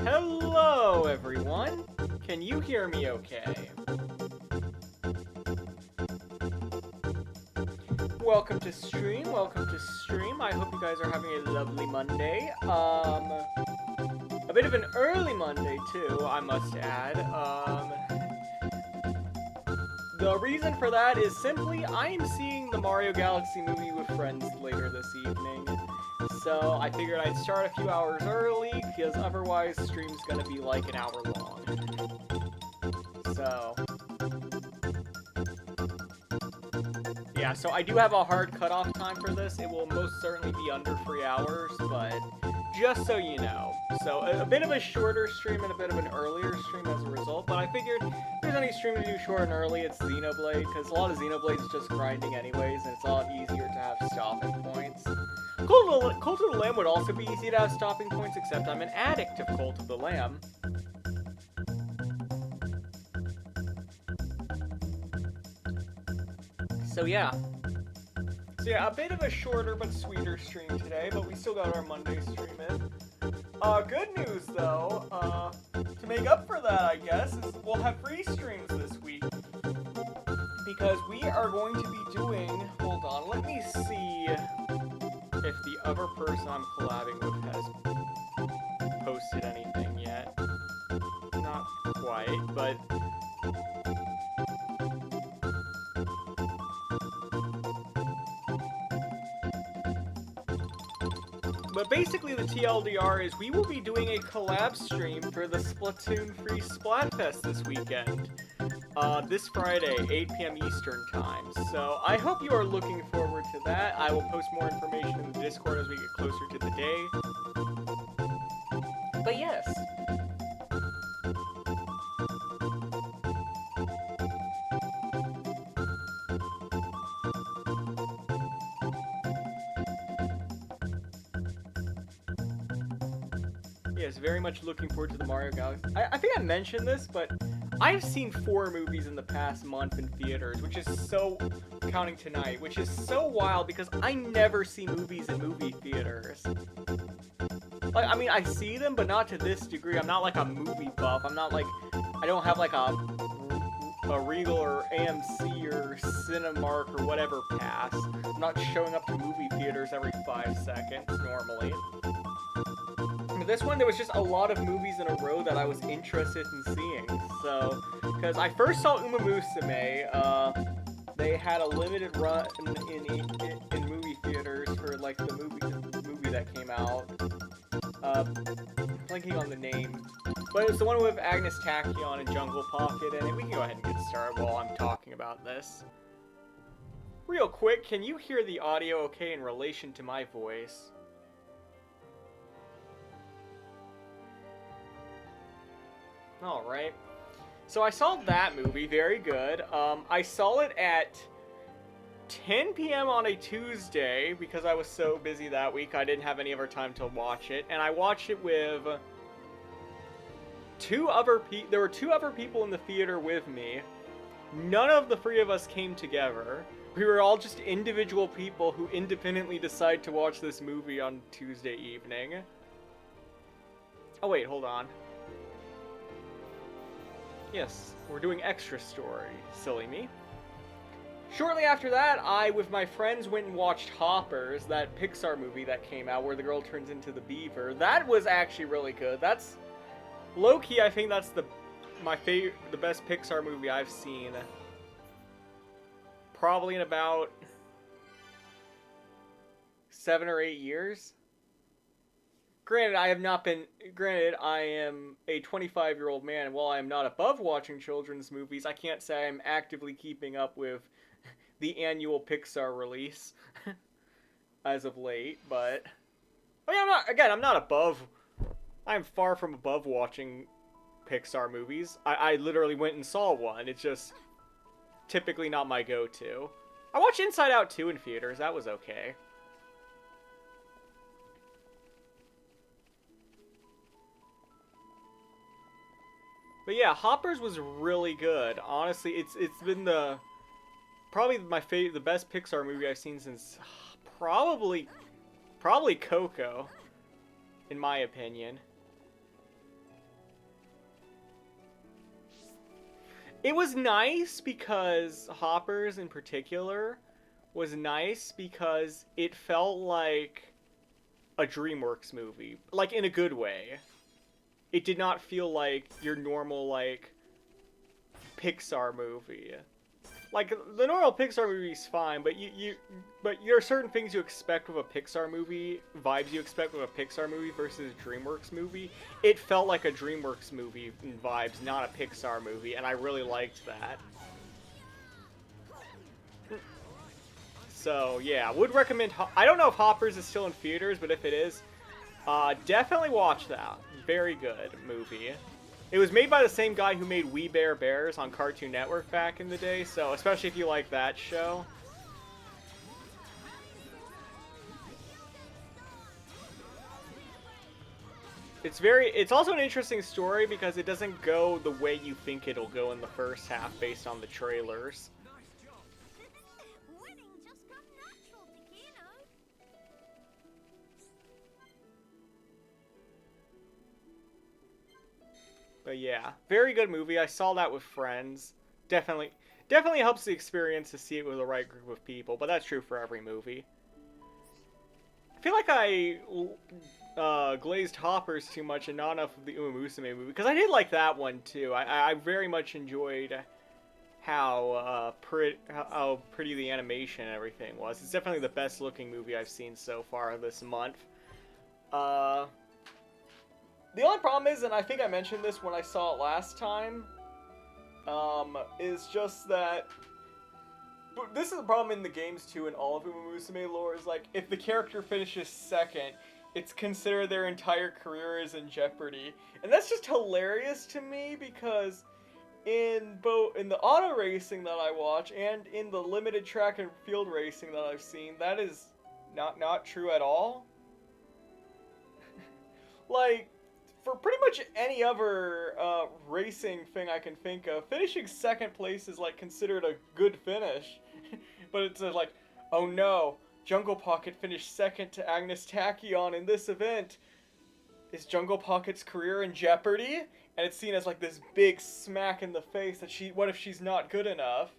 Hello, everyone. Can you hear me okay? Welcome to stream. Welcome to stream. I hope you guys are having a lovely Monday. A bit of an early Monday too, I must add. The reason for that is simply I'm seeing the Mario Galaxy movie with friends later this evening. So I figured I'd start a few hours early, because otherwise stream's gonna be like an hour long. So yeah, so I do have a hard cutoff time for this. It will most certainly be under 3 hours, but just so you know. So a bit of a shorter stream and a bit of an earlier stream as a result, but I figured if there's any stream to do short and early, it's Xenoblade, because a lot of Xenoblade is just grinding anyways, and it's a lot easier to have stopping points. Cult of the Lamb would also be easy to have stopping points, except I'm an addict of Cult of the Lamb. So yeah, a bit of a shorter but sweeter stream today, but we still got our Monday stream in. Good news though, to make up for that, I guess, is we'll have free streams this week. Because we are going to be doing, hold on, let me see if the other person I'm collabing with has posted anything yet. Not quite, but basically the TLDR is we will be doing a collab stream for the Splatoon free Splatfest this weekend. This Friday, 8 p.m. Eastern Time. So I hope you are looking forward to that. I will post more information in the Discord as we get closer to the day. But yes. Yes, very much looking forward to the Mario Galaxy. I think I mentioned this, but I've seen 4 movies in the past month in theaters, which is so, counting tonight, which is so wild because I never see movies in movie theaters. Like, I mean, I see them, but not to this degree. I'm not like a movie buff. I'm not like, I don't have like a Regal or AMC or Cinemark or whatever pass. I'm not showing up to movie theaters every 5 seconds normally. This one, there was just a lot of movies in a row that I was interested in seeing. So, because I first saw Uma Musume, they had a limited run in movie theaters for like the movie that came out. Blanking on the name, but it's the one with Agnes Tachyon and Jungle Pocket in it. We can go ahead and get started while I'm talking about this. Real quick, can you hear the audio okay in relation to my voice? Alright, so I saw that movie, very good. I saw it at 10 p.m. on a Tuesday, because I was so busy that week, I didn't have any other time to watch it, and I watched it with there were 2 other people in the theater with me. None of the 3 of us came together. We were all just individual people who independently decided to watch this movie on Tuesday evening. Oh wait, hold on. Yes, we're doing extra story, silly me. Shortly after that, I, with my friends, went and watched Hoppers, that Pixar movie that came out where the girl turns into the beaver. That was actually really good. That's, low-key, I think that's the best Pixar movie I've seen. Probably in about 7 or 8 years. Granted, I am a 25-year-old man, and while I am not above watching children's movies, I can't say I'm actively keeping up with the annual Pixar release as of late, but I mean, I'm not above, I'm far from above watching Pixar movies. I literally went and saw one. It's just typically not my go-to. I watched Inside Out 2 in theaters. That was okay. But yeah, Hoppers was really good. Honestly, it's been probably the best Pixar movie I've seen since probably Coco, in my opinion. It was nice because Hoppers in particular was nice because it felt like a DreamWorks movie, like in a good way. It did not feel like your normal like Pixar movie. Like the normal Pixar movie is fine, but but there are certain things you expect with a Pixar movie, vibes you expect with a Pixar movie versus a DreamWorks movie. It felt like a DreamWorks movie in vibes, not a Pixar movie, and I really liked that. So yeah, would recommend. I don't know if Hoppers is still in theaters, but if it is, definitely watch that. Very good movie. It was made by the same guy who made We Bare Bears on Cartoon Network back in the day, so especially if you like that show. It's also an interesting story because it doesn't go the way you think it'll go in the first half based on the trailers. But yeah, very good movie. I saw that with friends. Definitely helps the experience to see it with the right group of people, but that's true for every movie. I feel like I glazed Hoppers too much and not enough of the Uma Musume movie, because I did like that one too. I very much enjoyed how pretty the animation and everything was. It's definitely the best looking movie I've seen so far this month. The only problem is, and I think I mentioned this when I saw it last time, is just that this is a problem in the games too, in all of Uma Musume lore, is like, if the character finishes second, it's considered their entire career is in jeopardy. And that's just hilarious to me, because in the auto racing that I watch, and in the limited track and field racing that I've seen, that is not true at all. Like, for pretty much any other racing thing I can think of, finishing second place is like considered a good finish. But it's like, oh no, Jungle Pocket finished second to Agnes Tachyon in this event. Is Jungle Pocket's career in jeopardy? And it's seen as like this big smack in the face that what if she's not good enough?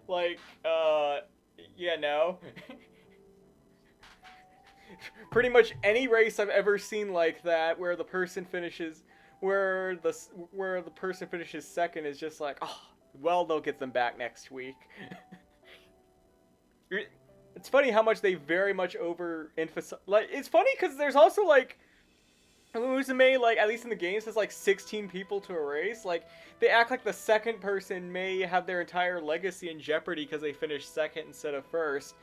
Like, yeah, no. Pretty much any race I've ever seen like that, where the person finishes second, is just like, oh, well, they'll get them back next week. It's funny how much they very much overemphasize. Like, it's funny because there's also like, Uzume, like, at least in the games, there's like 16 people to a race. Like, they act like the second person may have their entire legacy in jeopardy because they finished second instead of first.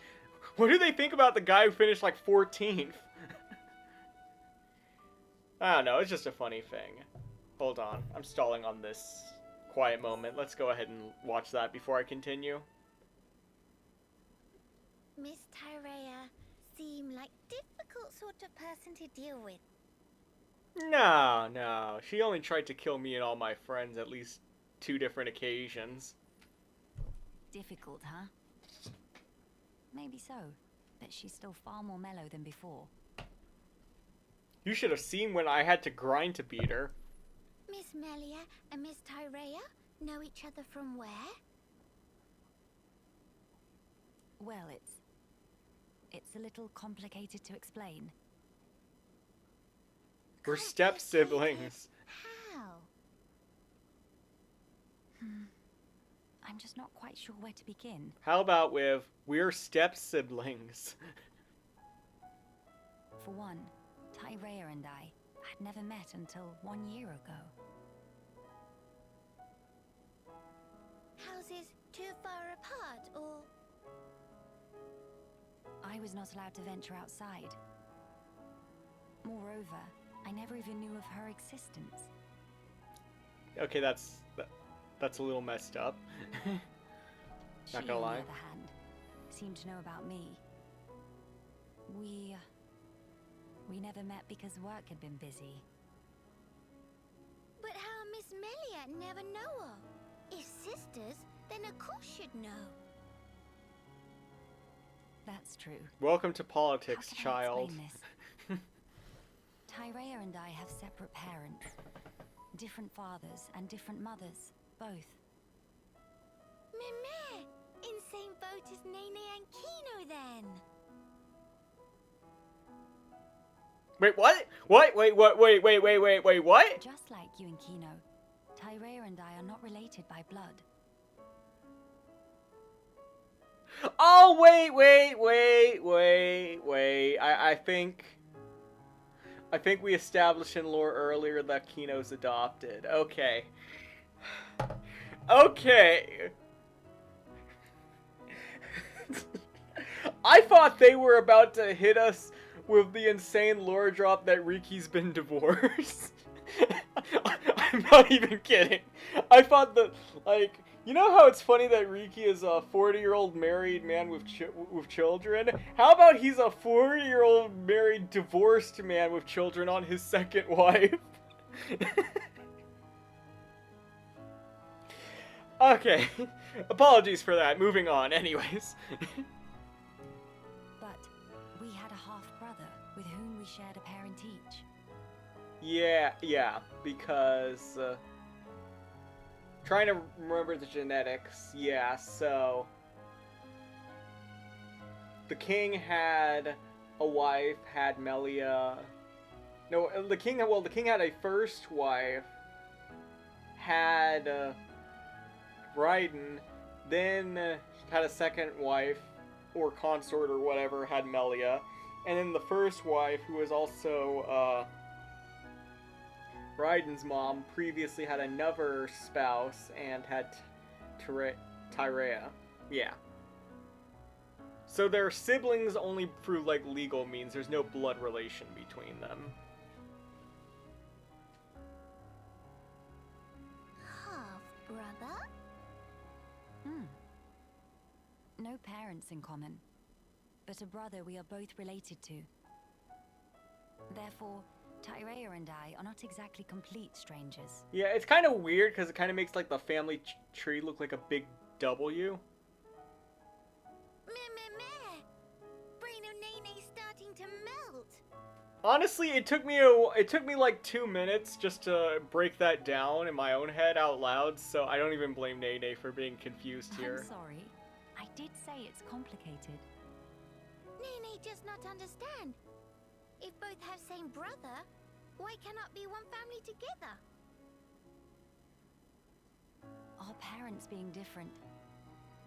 What do they think about the guy who finished like 14th? I don't know, it's just a funny thing. Hold on, I'm stalling on this quiet moment. Let's go ahead and watch that before I continue. Miss Tyrea seem like difficult sort of person to deal with. No, she only tried to kill me and all my friends at least 2 different occasions. Difficult, huh? Maybe so, but she's still far more mellow than before. You should have seen when I had to grind to beat her. Miss Melia and Miss Tyrea know each other from where? Well, it's a little complicated to explain. We're step-siblings. How? I'm just not quite sure where to begin. How about with, we're step-siblings? For one, Tyrea and I had never met until 1 year ago. Houses too far apart, or...? I was not allowed to venture outside. Moreover, I never even knew of her existence. Okay, that's a little messed up. Not gonna lie. She, on the other hand, seemed to know about me. We never met because work had been busy. But how Miss Melia never know her? If sisters, then of course she'd know. That's true. Welcome to politics, How can I child. explain this? Tyrea and I have separate parents. Different fathers and different mothers, both. Meh. In same boat as Nene and Kino then. Wait, what? What? Wait, what? Just like you and Kino, Tyrea and I are not related by blood. Oh, wait. I think we established in lore earlier that Kino's adopted. Okay. Okay. I thought they were about to hit us with the insane lore drop that Riki's been divorced. I'm not even kidding. I thought that, like, you know how it's funny that Riki is a 40-year-old married man with children? How about he's a 40-year-old married divorced man with children on his second wife? Okay. Apologies for that. Moving on, anyways. But we had a half-brother with whom we shared a parent each. Yeah, because, trying to remember the genetics, yeah, so, the king had a wife, had Melia, no, the king had a first wife, had, Raiden, then had a second wife, or consort or whatever, had Melia, and then the first wife, who was also, Raiden's mom, previously had another spouse and had Tyrea. Yeah. So they're siblings only through, like, legal means. There's no blood relation between them. Half-brother? No parents in common, but a brother we are both related to. Therefore, Tyrea and I are not exactly complete strangers. Yeah, it's kind of weird because it kind of makes, like, the family tree look like a big W. Meh. Brain of Nene's starting to melt. Honestly, it took me like 2 minutes just to break that down in my own head out loud, so I don't even blame Nene for being confused here. I'm sorry. I did say it's complicated. Nene does not understand. If both have same brother, why cannot be one family together? Our parents being different,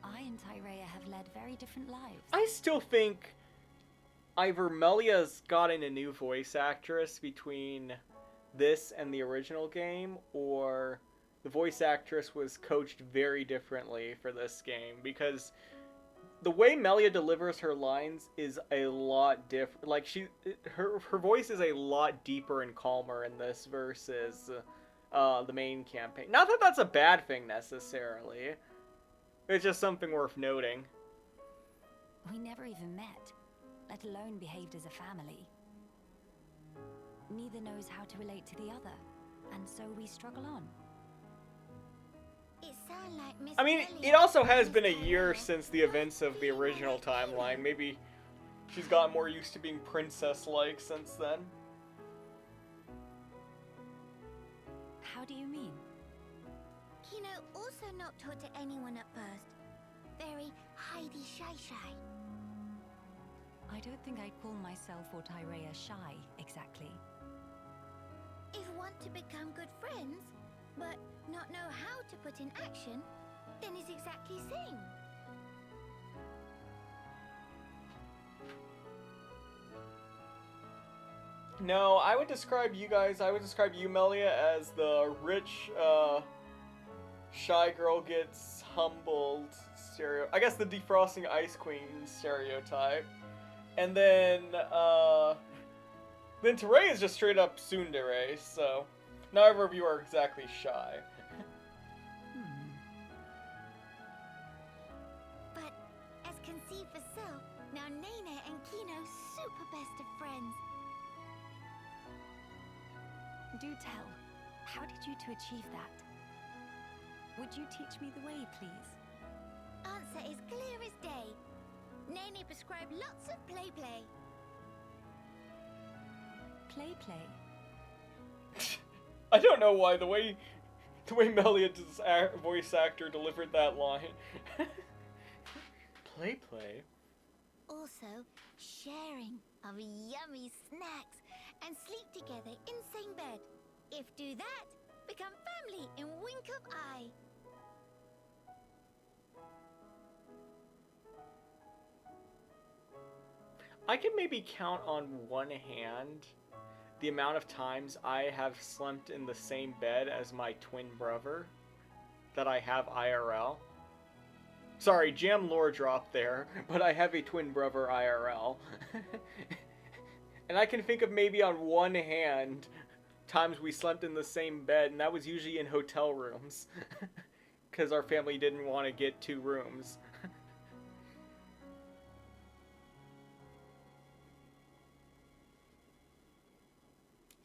I and Tyrea have led very different lives. I still think either Melia's gotten a new voice actress between this and the original game, or the voice actress was coached very differently for this game, because the way Melia delivers her lines is a lot different. Like, her voice is a lot deeper and calmer in this versus the main campaign. Not that that's a bad thing necessarily. It's just something worth noting. We never even met, let alone behaved as a family. Neither knows how to relate to the other, and so we struggle on. It sounds like Miss I mean, Melia it also has and been a Tyrea year since the events of the both original feel like timeline. Maybe she's gotten more used to being princess-like since then. How do you mean? Kino also not taught to anyone at first. Very hidey shy. I don't think I'd call myself or Tyrea shy, exactly. If want to become good friends, but not know how to put in action, then it's exactly same. No, I would describe you, Melia, as the rich, shy girl gets humbled I guess the defrosting ice queen stereotype. And then Teray is just straight up tsundere, so neither of you are exactly shy. But as can see for self, now Nene and Kino super best of friends. Do tell, how did you two achieve that? Would you teach me the way, please? Answer is clear as day. Nene prescribed lots of play. Play? I don't know why the way Melia's voice actor delivered that line. Play. Also, sharing of yummy snacks and sleep together in same bed. If do that, become family in wink of eye. I can maybe count on one hand the amount of times I have slept in the same bed as my twin brother that I have IRL. Sorry, jam lore drop there, but I have a twin brother IRL. And I can think of maybe on one hand times we slept in the same bed, and that was usually in hotel rooms. Because our family didn't want to get 2 rooms.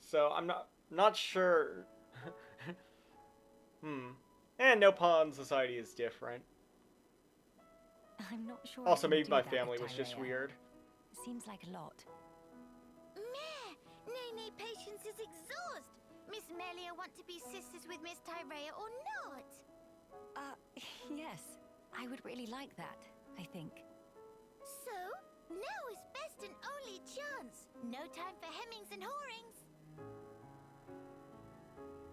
So I'm not sure. And no pawn society is different. I'm not sure. Also, I can maybe do my that family with was just Tyrell. weird. Seems like a lot. Meh! Nay, patience is exhaust. Miss Melia want to be sisters with Miss Tyrea or not? Yes. I would really like that, I think. So, now is best and only chance. No time for hemmings and whorings.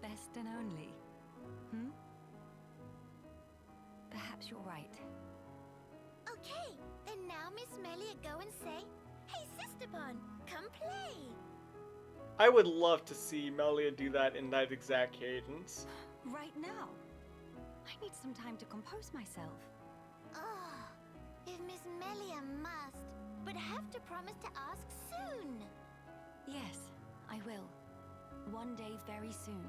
Best and only. Perhaps you're right. Okay, then now Miss Melia go and say, "Hey, Sister Bon, come play." I would love to see Melia do that in that exact cadence. Right now. I need some time to compose myself. Oh, if Miss Melia must, but have to promise to ask soon. Yes, I will. One day very soon.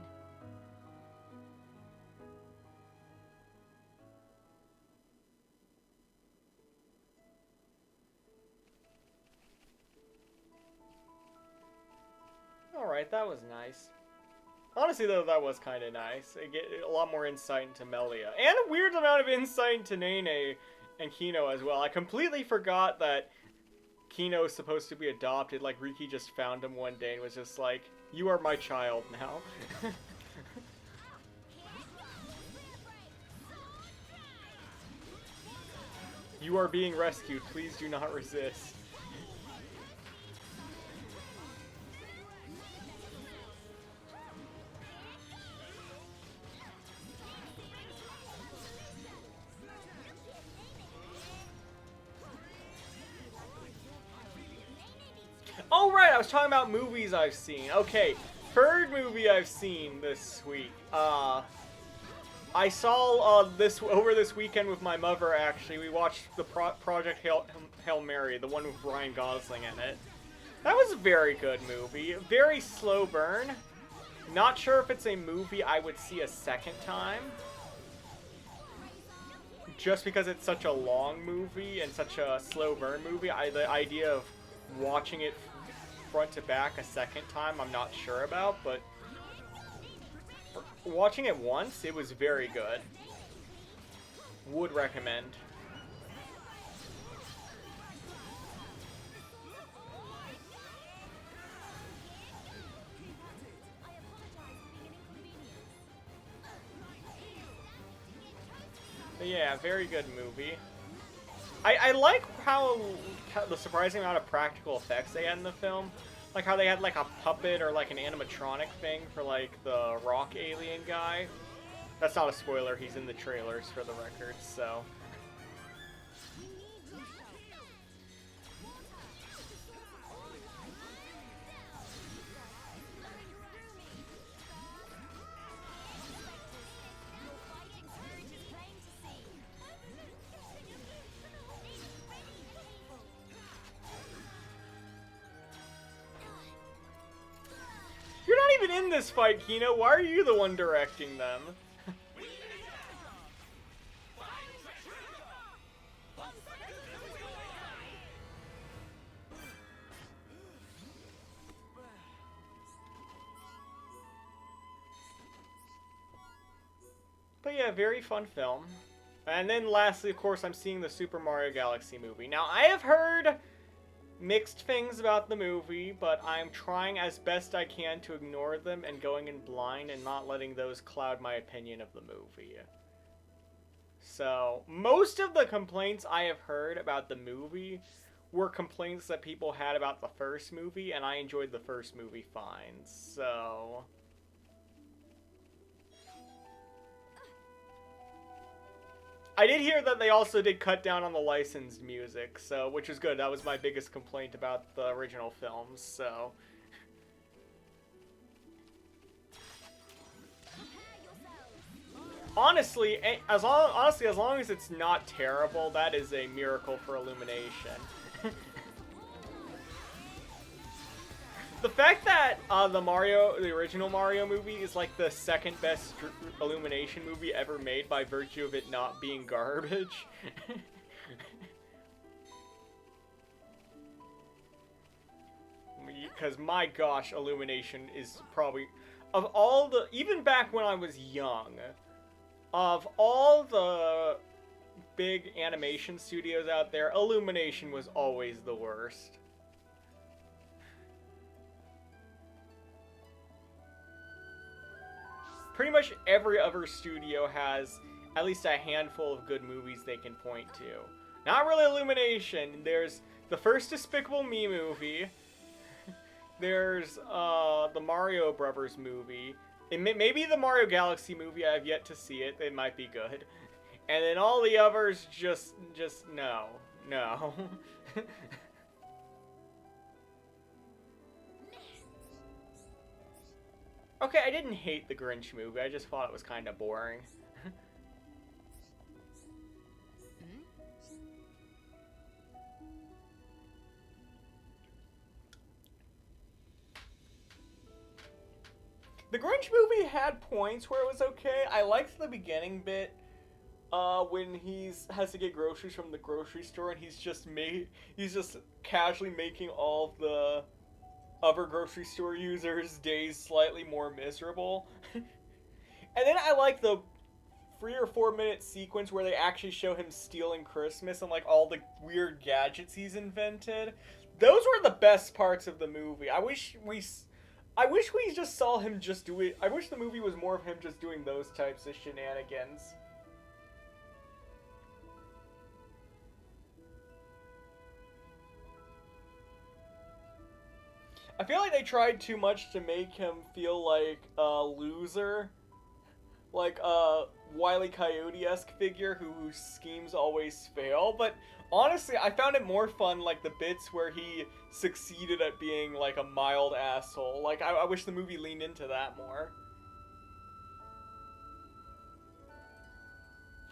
Alright, that was nice. Honestly, though, that was kind of nice. It get a lot more insight into Melia. And a weird amount of insight into Nene and Kino as well. I completely forgot that Kino is supposed to be adopted. Like, Riki just found him one day and was just like, "You are my child now." You are being rescued. Please do not resist. Oh, right, I was talking about movies I've seen. Okay, third movie I've seen this week. I saw this over this weekend with my mother, actually. We watched the Project Hail Mary, the one with Ryan Gosling in it. That was a very good movie. Very slow burn. Not sure if it's a movie I would see a second time. Just because it's such a long movie and such a slow burn movie, the idea of watching it front to back a second time, I'm not sure about, but watching it once, it was very good. Would recommend. But yeah, very good movie. I like how the surprising amount of practical effects they had in the film. Like how they had like a puppet or like an animatronic thing for like the rock alien guy. That's not a spoiler, he's in the trailers for the record, so. You're not even in this fight, Kino. Why are you the one directing them? But yeah, very fun film. And then lastly, of course, I'm seeing the Super Mario Galaxy movie. Now, I have heard mixed things about the movie, but I'm trying as best I can to ignore them and going in blind and not letting those cloud my opinion of the movie. So, most of the complaints I have heard about the movie were complaints that people had about the first movie, and I enjoyed the first movie fine, so... I did hear that they also did cut down on the licensed music, so which is good. That was my biggest complaint about the original films, so... Honestly, as long as it's not terrible, that is a miracle for Illumination. The fact that the original Mario movie is like the second best Illumination movie ever made by virtue of it not being garbage. Because my gosh, Illumination is probably, of all the, even back when I was young, of all the big animation studios out there, Illumination was always the worst. Pretty much every other studio has at least a handful of good movies they can point to. Not really Illumination. There's the first Despicable Me movie. There's the Mario Brothers movie. And maybe the Mario Galaxy movie. I have yet to see it. It might be good. And then all the others just no. No. Okay, I didn't hate the Grinch movie. I just thought it was kind of boring. The Grinch movie had points where it was okay. I liked the beginning bit when has to get groceries from the grocery store and he's just casually making all of the other grocery store users' days slightly more miserable. And then I like the 3 or 4 minute sequence where they actually show him stealing Christmas and like all the weird gadgets he's invented. Those were the best parts of the movie. I wish we just saw him just do it. I wish the movie was more of him just doing those types of shenanigans. I feel like they tried too much to make him feel like a loser. Like a Wile E. Coyote-esque figure whose schemes always fail. But honestly, I found it more fun, like, the bits where he succeeded at being, like, a mild asshole. Like, I wish the movie leaned into that more.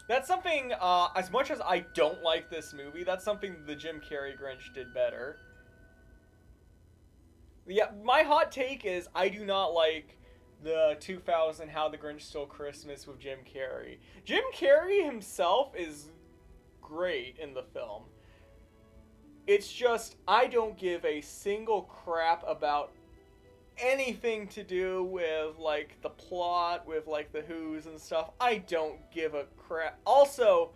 That's something, as much as I don't like this movie, that's something the Jim Carrey Grinch did better. Yeah, my hot take is I do not like the 2000 How the Grinch Stole Christmas with Jim Carrey. Jim Carrey himself is great in the film. It's just, I don't give a single crap about anything to do with, like, the plot, with, like, the who's and stuff. I don't give a crap. Also,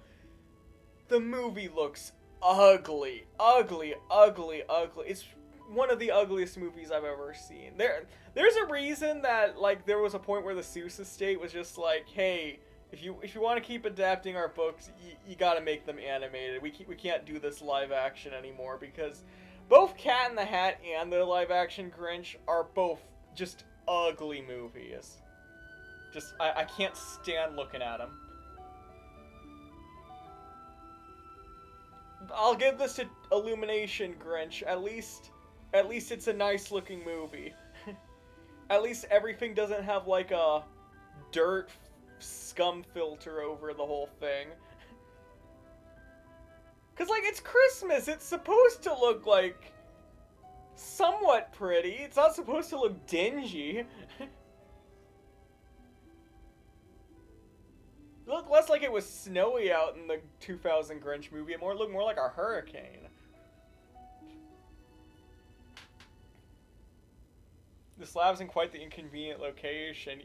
the movie looks ugly. Ugly, ugly, ugly. It's one of the ugliest movies I've ever seen. There's a reason that, like, there was a point where the Seuss estate was just like, hey, if you want to keep adapting our books, you gotta make them animated. We can't do this live action anymore because both Cat in the Hat and the live action Grinch are both just ugly movies. Just, I can't stand looking at them. I'll give this to Illumination Grinch. At least it's a nice looking movie. At least everything doesn't have like a dirt scum filter over the whole thing. Cause like it's Christmas, it's supposed to look like somewhat pretty. It's not supposed to look dingy. It looked less like it was snowy out in the 2000 Grinch movie. It looked more like a hurricane. This lab's in quite the inconvenient location.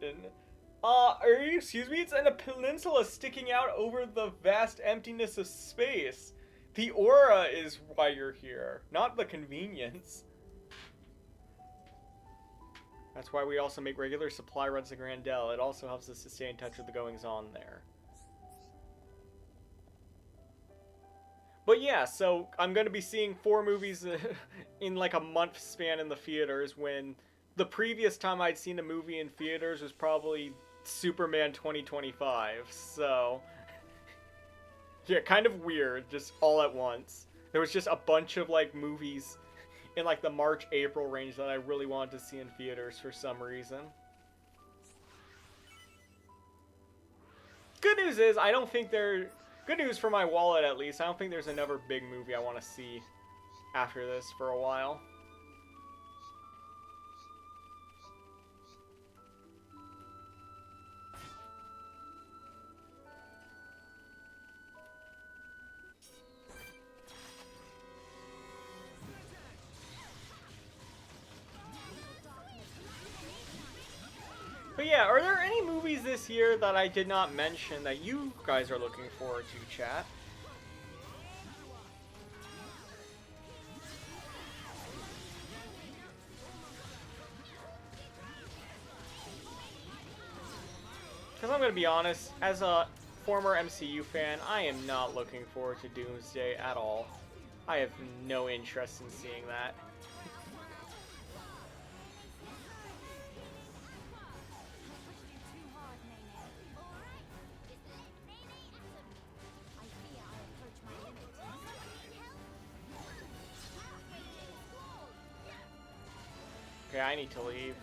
Excuse me? It's in a peninsula sticking out over the vast emptiness of space. The aura is why you're here, not the convenience. That's why we also make regular supply runs to Grandel. It also helps us to stay in touch with the goings-on there. But yeah, so I'm going to be seeing 4 movies in like a month span in the theaters, when the previous time I'd seen a movie in theaters was probably Superman 2025. So yeah, kind of weird, just all at once. There was just a bunch of like movies in like the March-April range that I really wanted to see in theaters for some reason. Good news is, I don't think there... Good news for my wallet, at least. I don't think there's another big movie I want to see after this for a while. But yeah, are there any movies this year that I did not mention that you guys are looking forward to, chat? Because I'm going to be honest, as a former MCU fan, I am not looking forward to Doomsday at all. I have no interest in seeing that. Okay, I need to leave.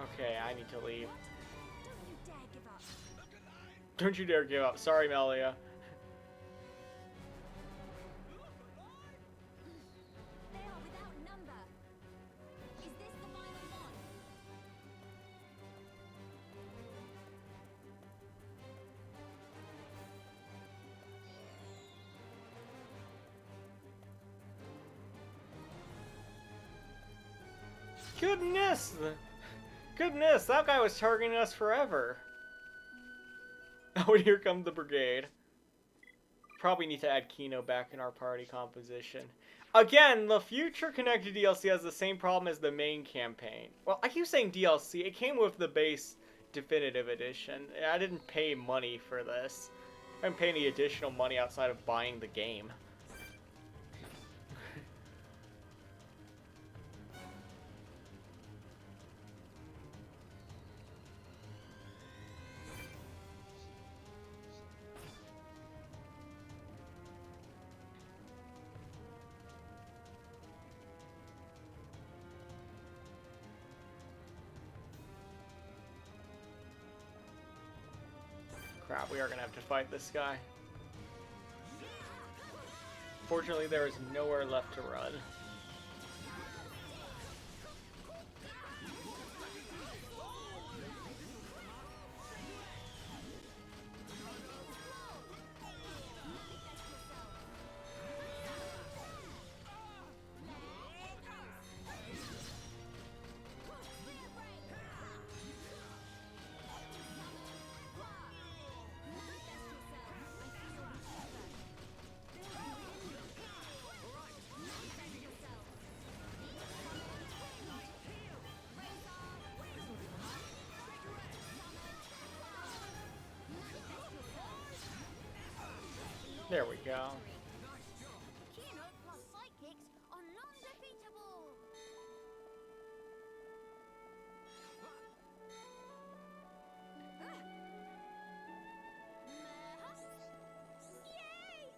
Okay, I need to leave. Don't you dare give up. Sorry, Melia. Goodness! Goodness, that guy was targeting us forever. Oh, here comes the brigade. Probably need to add Kino back in our party composition. Again, the future connected DLC has the same problem as the main campaign. Well, I keep saying DLC. It came with the base definitive edition. I didn't pay money for this. I didn't pay any additional money outside of buying the game. Crap, we are gonna have to fight this guy. Fortunately, there is nowhere left to run. There we go. Kino plus sidekicks are non-defeatable. Yay!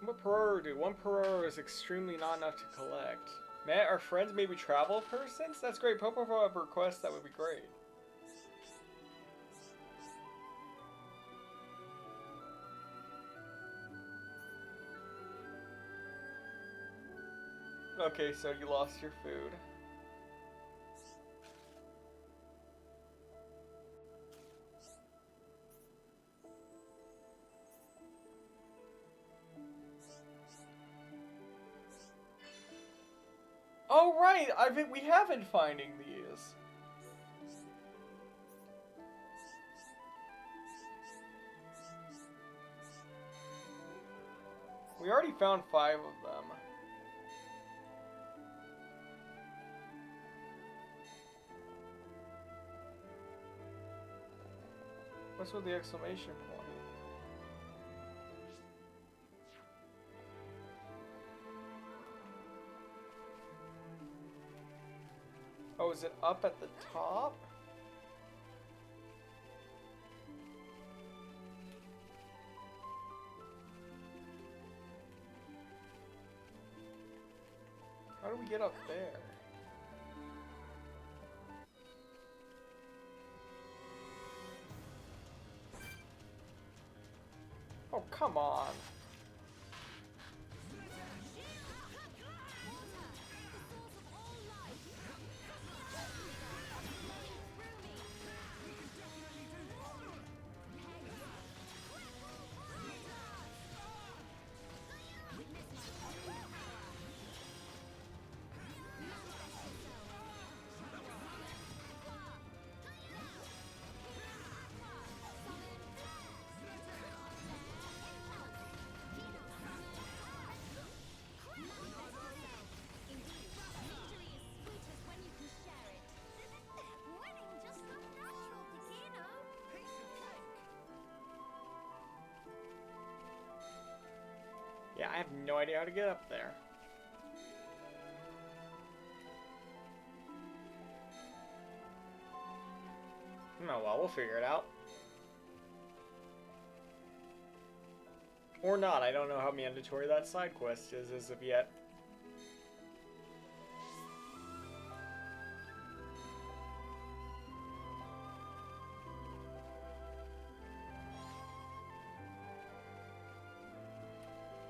What per hour do? 1 per hour is extremely not enough to collect. Matt, our friends maybe travel persons? That's great. Popo have requests, that would be great. Okay, so you lost your food. Oh right, we have been finding these. We already found 5 of them. What's with the exclamation point? Oh, is it up at the top? How do we get up there? Oh, come on. Yeah, I have no idea how to get up there. Oh well, we'll figure it out. Or not, I don't know how mandatory that side quest is as of yet.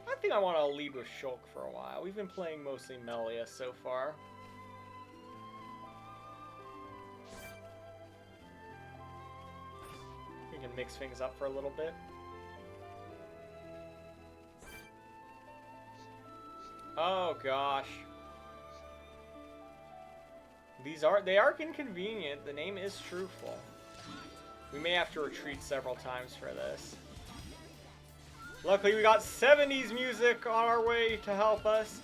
I think I want to lead with Shulk for a while. We've been playing mostly Melia so far. We can mix things up for a little bit. Oh gosh. They are inconvenient. The name is truthful. We may have to retreat several times for this. Luckily, we got 70s music on our way to help us.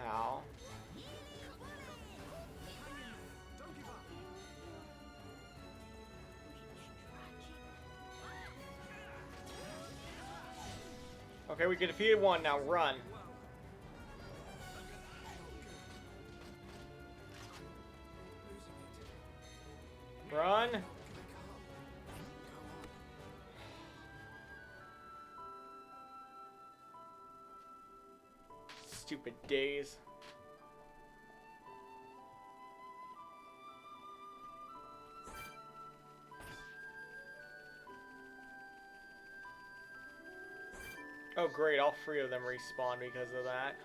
Ow. Okay, we can defeat one now. Run. Run. Stupid days. Oh great, all 3 of them respawn because of that.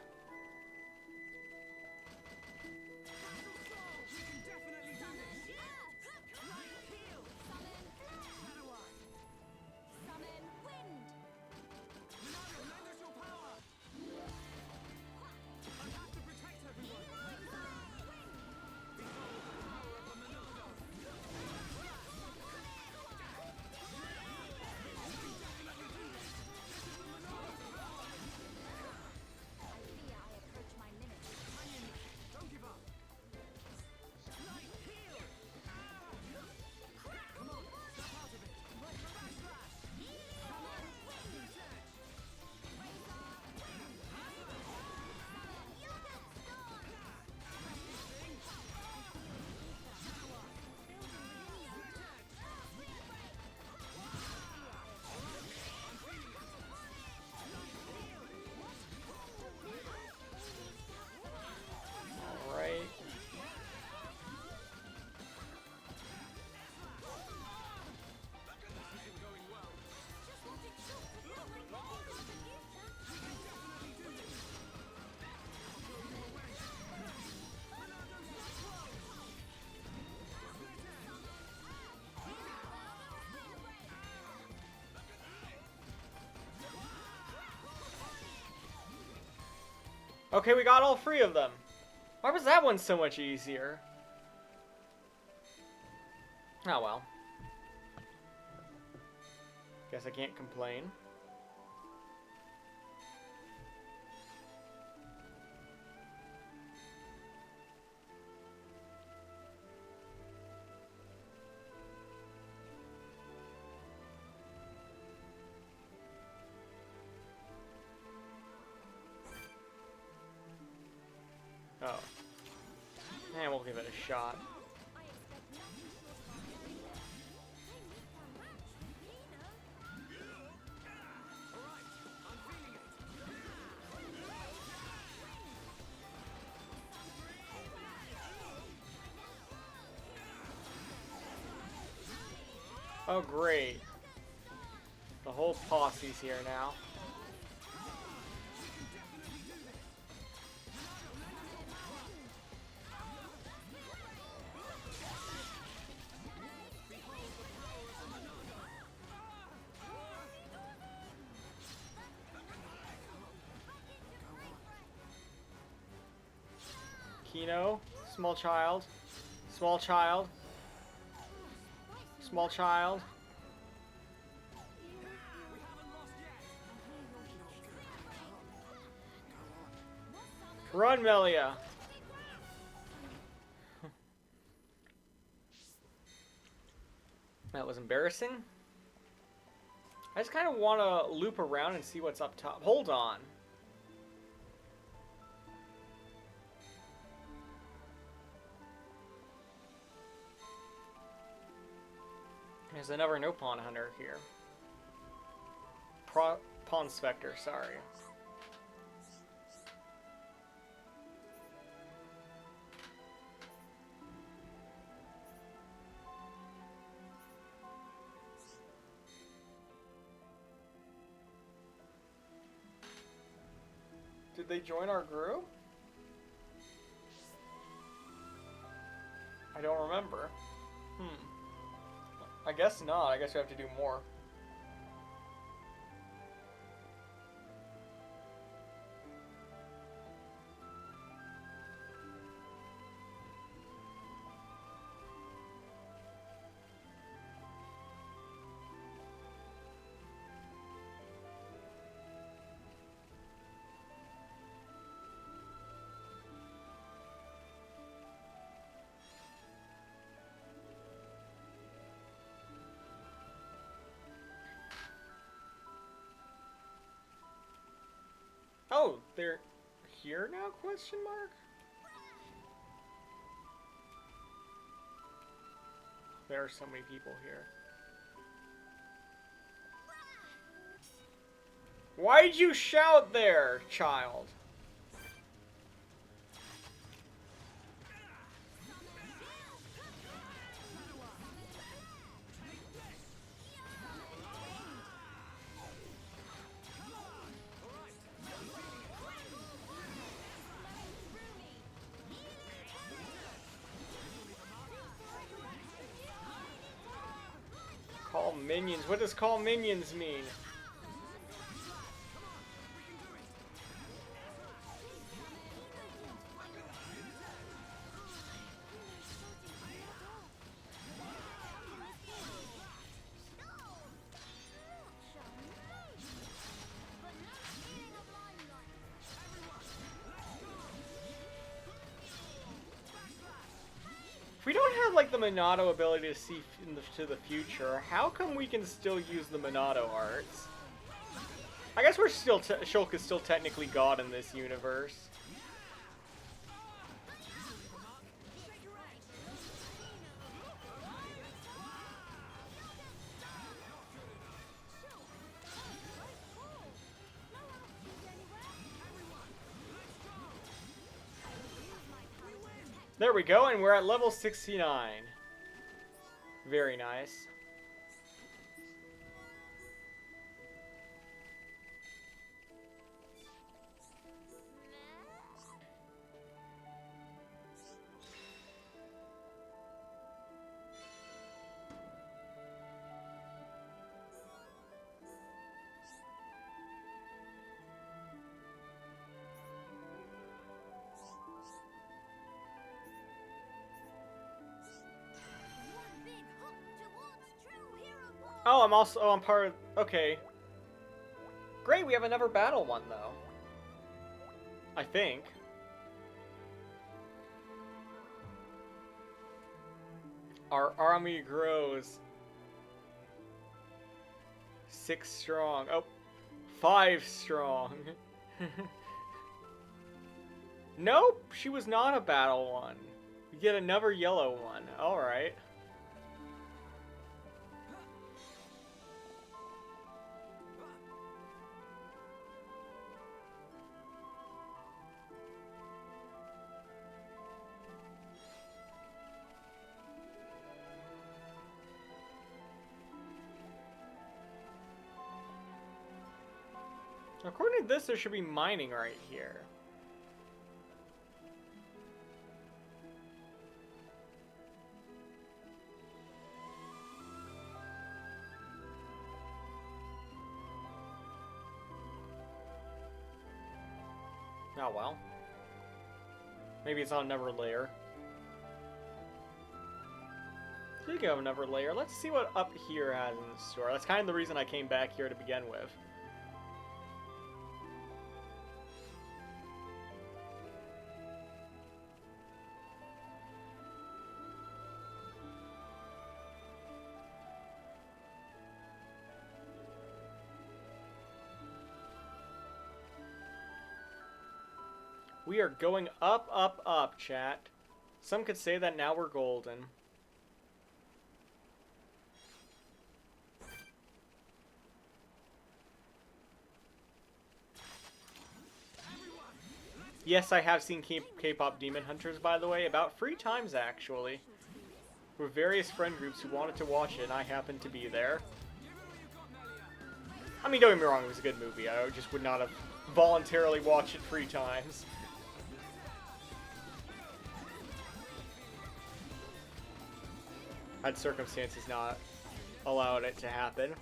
Okay, we got all 3 of them. Why was that one so much easier? Oh well. Guess I can't complain. Oh. And we'll give it a shot. Oh, great. The whole posse's here now. Kino, small child, small child, small child. Run, Melia! That was embarrassing. I just kind of want to loop around and see what's up top. Hold on. There's another no pawn hunter here. Pawn Spectre, sorry. Did they join our group? I don't remember. I guess not. I guess we have to do more. Oh, they're here now? Question mark? There are so many people here. Why'd you shout there, child? Call minions. What does call minions mean? If we don't have like the Monado ability to see into the future, how come we can still use the Monado arts? I guess we're still Shulk is still technically God in this universe. There we go, and we're at level 69. Very nice. Oh, I'm also... Oh, I'm part of... Okay. Great, we have another battle one, though. I think. Our army grows. 6 strong. Oh, 5 strong. Nope, she was not a battle one. You get another yellow one. Alright. According to this, there should be mining right here. Oh well. Maybe it's on another layer. Speaking of another layer, let's see what up here has in store. That's kind of the reason I came back here to begin with. We are going up, up, up, chat. Some could say that now we're golden. Yes, I have seen K-pop Demon Hunters, by the way, about 3 times actually. With various friend groups who wanted to watch it, and I happened to be there. I mean, don't get me wrong, it was a good movie. I just would not have voluntarily watched it 3 times. Had circumstances not allowed it to happen.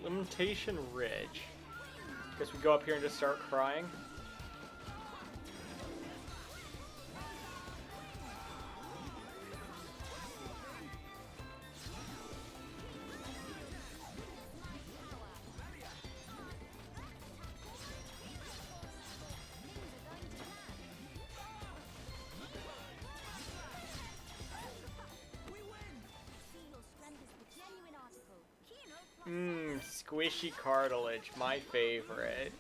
Lamentation Ridge. Guess we go up here and just start crying. Squishy cartilage, my favorite.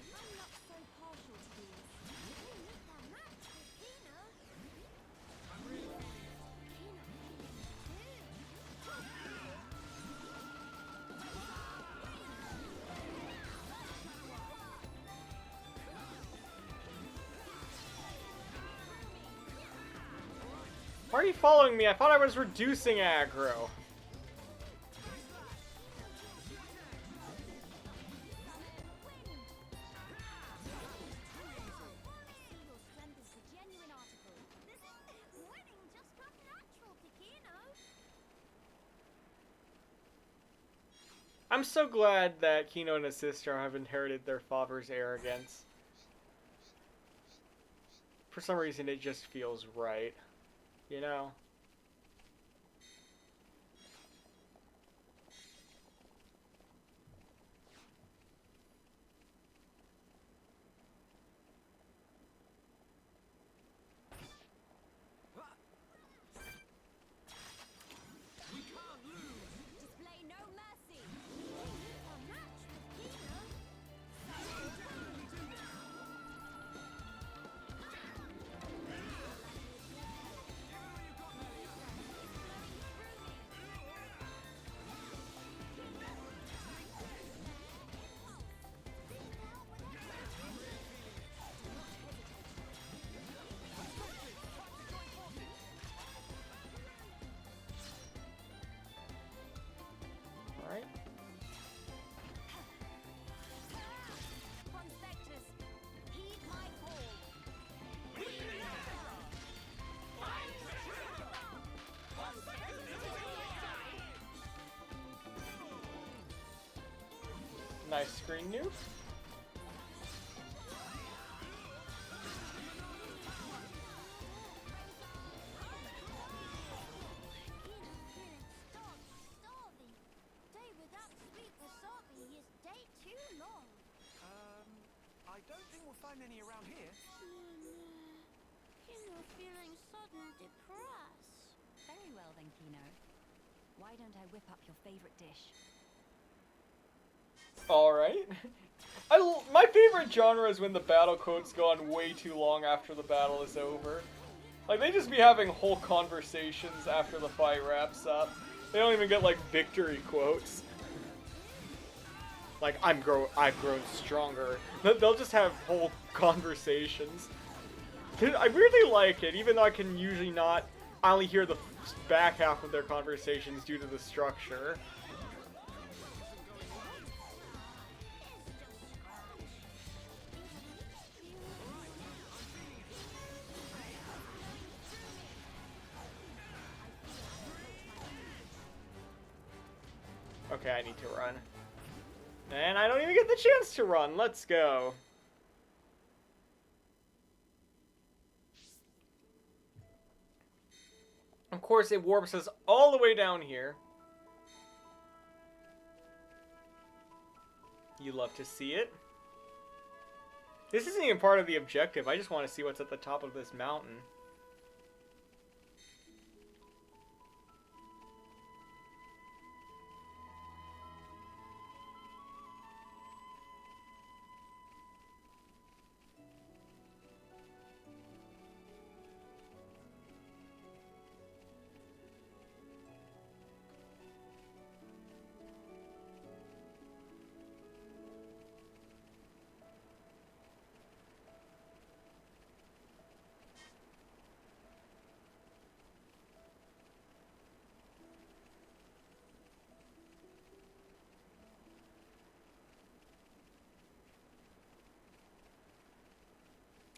Why are you following me? I thought I was reducing aggro. I'm so glad that Kino and his sister have inherited their father's arrogance. For some reason, it just feels right, you know? Nice screen nuke. I don't think we'll find any around here. Kino feeling sudden depressed. Very well then, Kino. Why don't I whip up your favorite dish? Alright. My favorite genre is when the battle quotes go on way too long after the battle is over. Like, they just be having whole conversations after the fight wraps up. They don't even get, like, victory quotes. Like, I've grown stronger. They'll just have whole conversations. I really like it, even though I can usually not... I only hear the back half of their conversations due to the structure. Okay, I need to run. And I don't even get the chance to run. Let's go. Of course, it warps us all the way down here. You love to see it. This isn't even part of the objective. I just want to see what's at the top of this mountain.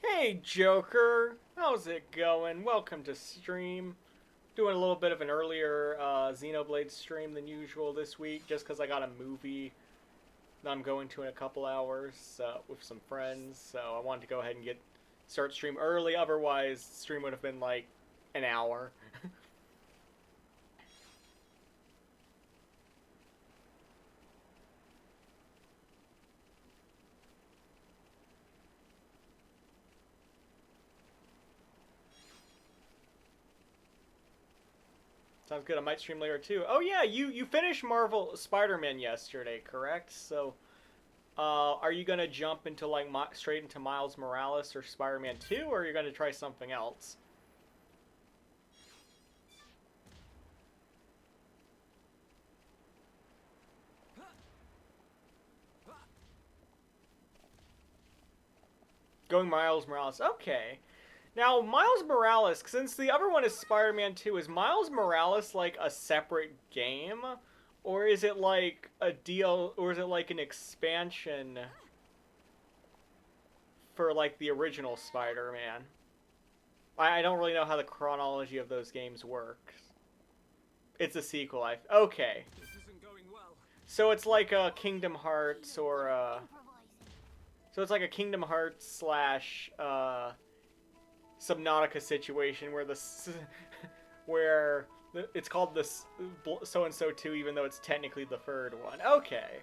Hey Joker, how's it going? Welcome to stream. Doing a little bit of an earlier Xenoblade stream than usual this week, just because I got a movie that I'm going to in a couple hours with some friends. So I wanted to go ahead and start stream early. Otherwise, stream would have been like an hour. Sounds good. I might stream later too. Oh yeah, you finished Marvel Spider-Man yesterday, correct? So, are you gonna jump into like straight into Miles Morales or Spider-Man 2, or are you gonna try something else? Going Miles Morales. Okay. Now, Miles Morales, since the other one is Spider-Man 2, is Miles Morales like a separate game? Or is it like a deal, or is it like an expansion for like the original Spider-Man? I don't really know how the chronology of those games works. It's a sequel, okay. This isn't going well. So it's like a Kingdom Hearts or so it's like a Kingdom Hearts slash Subnautica situation where it's called this so-and-so 2, even though it's technically the third one. Okay.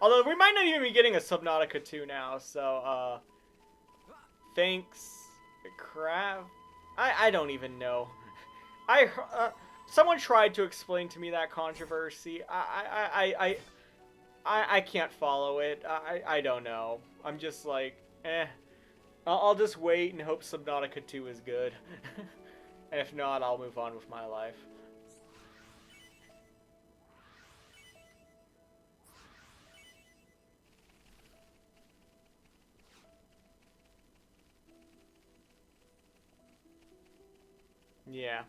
Although we might not even be getting a Subnautica 2 now, so thanks, crap. I don't even know. Someone tried to explain to me that controversy. I can't follow it. I don't know. I'm just like, eh. I'll just wait and hope Subnautica 2 is good. And if not, I'll move on with my life. Yeah.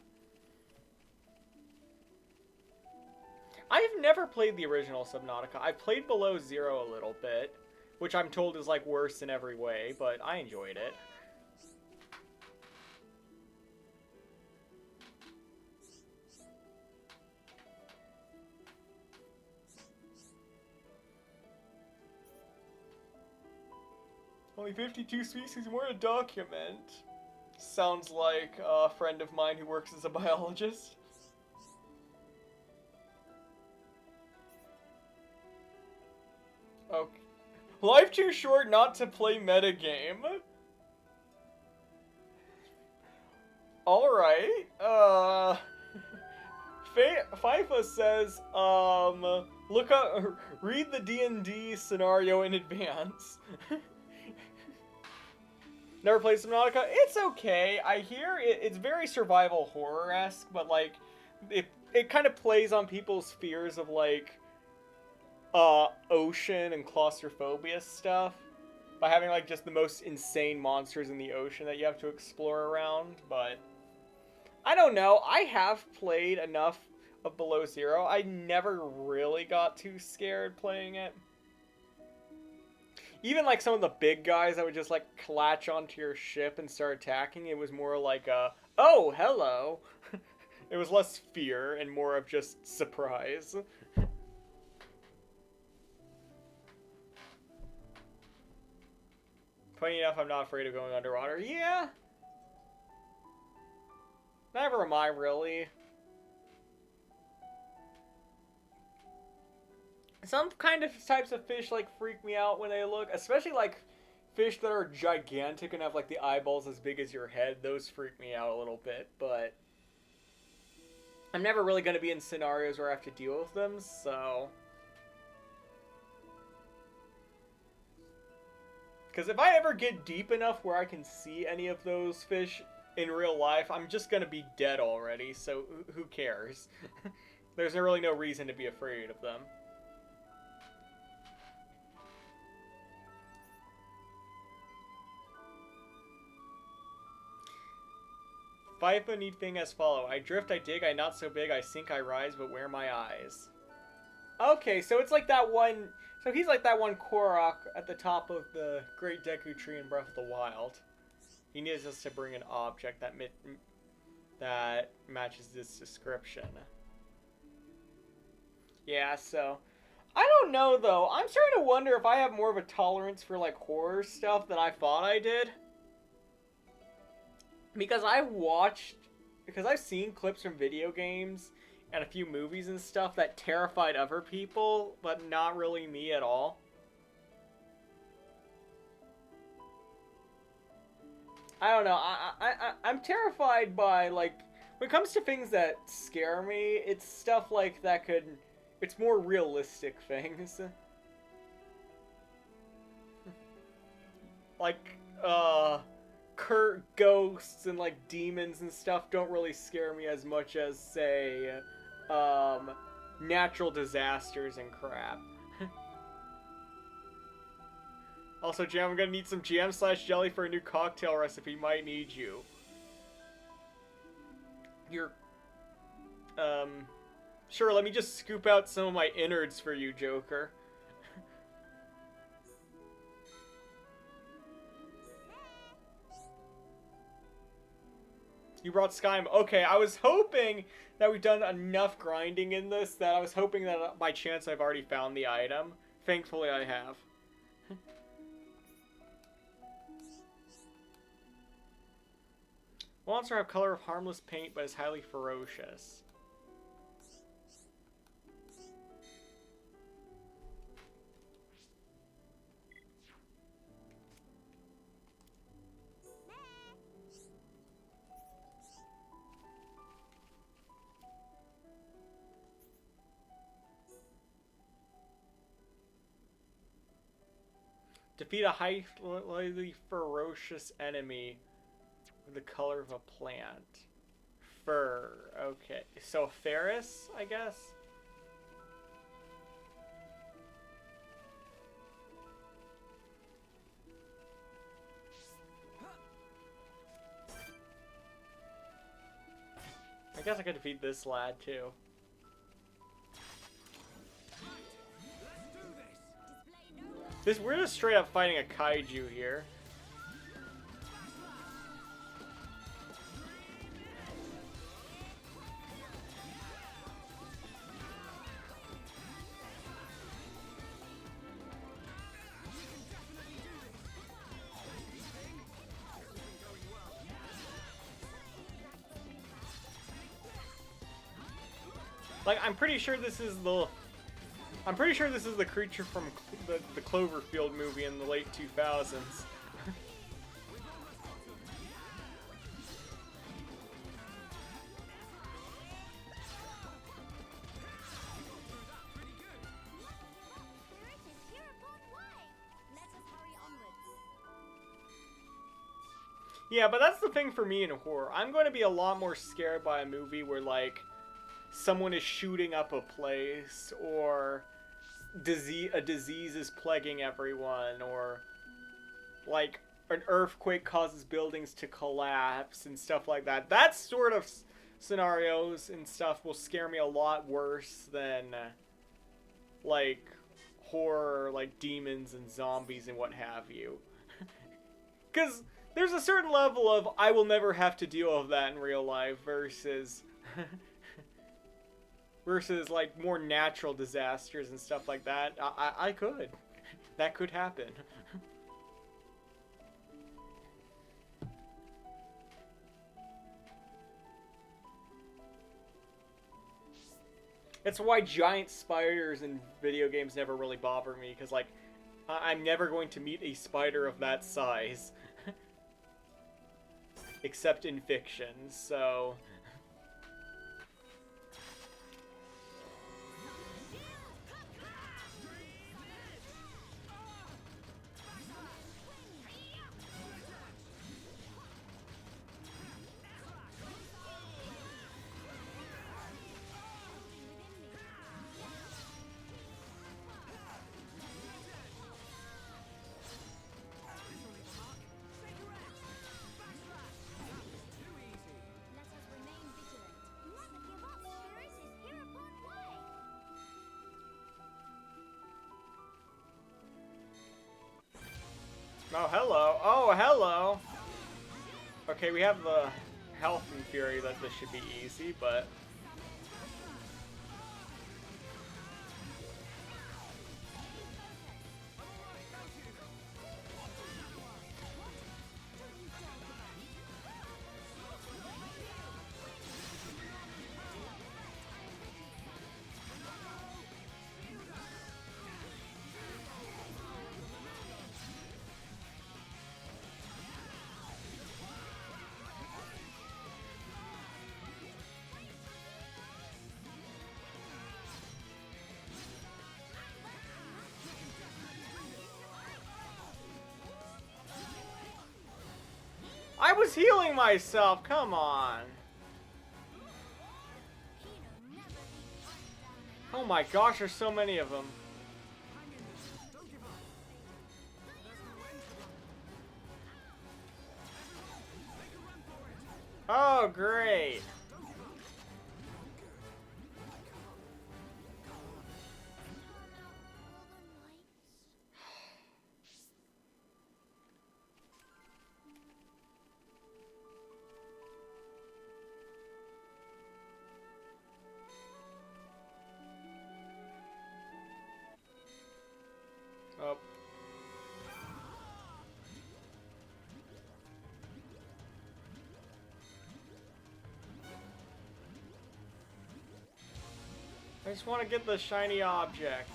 I've never played the original Subnautica. I played Below Zero a little bit, which I'm told is like worse in every way, but I enjoyed it. Only 52 species more to document. Sounds like a friend of mine who works as a biologist. Okay. Life too short not to play metagame. Alright, FIFA says, look up, read the D&D scenario in advance. Never played Subnautica? It's okay. I hear it's very survival horror-esque, but, like, it kind of plays on people's fears of, like, ocean and claustrophobia stuff. By having, like, just the most insane monsters in the ocean that you have to explore around, but I don't know. I have played enough of Below Zero. I never really got too scared playing it. Even, like, some of the big guys that would just, like, latch onto your ship and start attacking, it was more like a, oh, hello. It was less fear and more of just surprise. Funny enough, I'm not afraid of going underwater. Yeah. Never am I, really. Some kind of types of fish, like, freak me out when they look. Especially, like, fish that are gigantic and have, like, the eyeballs as big as your head. Those freak me out a little bit, but I'm never really going to be in scenarios where I have to deal with them, so because if I ever get deep enough where I can see any of those fish in real life, I'm just going to be dead already, so who cares? There's really no reason to be afraid of them. FIFA need thing as follow. I drift, I dig, I not so big, I sink, I rise, but where my eyes? Okay, so it's like that one. So he's like that one Korok at the top of the Great Deku Tree in Breath of the Wild. He needs us to bring an object that matches this description. Yeah, so I don't know though. I'm starting to wonder if I have more of a tolerance for like horror stuff than I thought I did. Because I've seen clips from video games and a few movies and stuff that terrified other people, but not really me at all. I don't know, I'm terrified by, like, when it comes to things that scare me, it's stuff like that it's more realistic things. Like, ghosts and like demons and stuff don't really scare me as much as, say, natural disasters and crap. Also, Jam, I'm gonna need some jam/jelly for a new cocktail recipe. Might need you. Sure, let me just scoop out some of my innards for you, Joker. You brought Skyrim. Okay, I was hoping that we've done enough grinding in this that I was hoping that by chance I've already found the item. Thankfully, I have. Monster have color of harmless paint, but is highly ferocious. Defeat a highly ferocious enemy with the color of a plant. Fur. Okay. So a Ferris, I guess? I guess I could defeat this lad too. We're just straight up fighting a kaiju here. Like, I'm pretty sure this is the creature from the Cloverfield movie in the late 2000s. Yeah, but that's the thing for me in horror. I'm going to be a lot more scared by a movie where, like, someone is shooting up a place, or a disease is plaguing everyone, or, like, an earthquake causes buildings to collapse and stuff like that. That sort of scenarios and stuff will scare me a lot worse than, like, horror, like demons and zombies and what have you. Because there's a certain level of I will never have to deal with that in real life versus versus like more natural disasters and stuff like that. I could. That could happen. That's why giant spiders in video games never really bother me, because like I'm never going to meet a spider of that size. Except in fiction, so... Oh, hello. Oh, hello. Okay, we have the health and fury that this should be easy, but... I was healing myself, come on. Oh my gosh, there's so many of them. Oh, great. Oh. I just want to get the shiny object.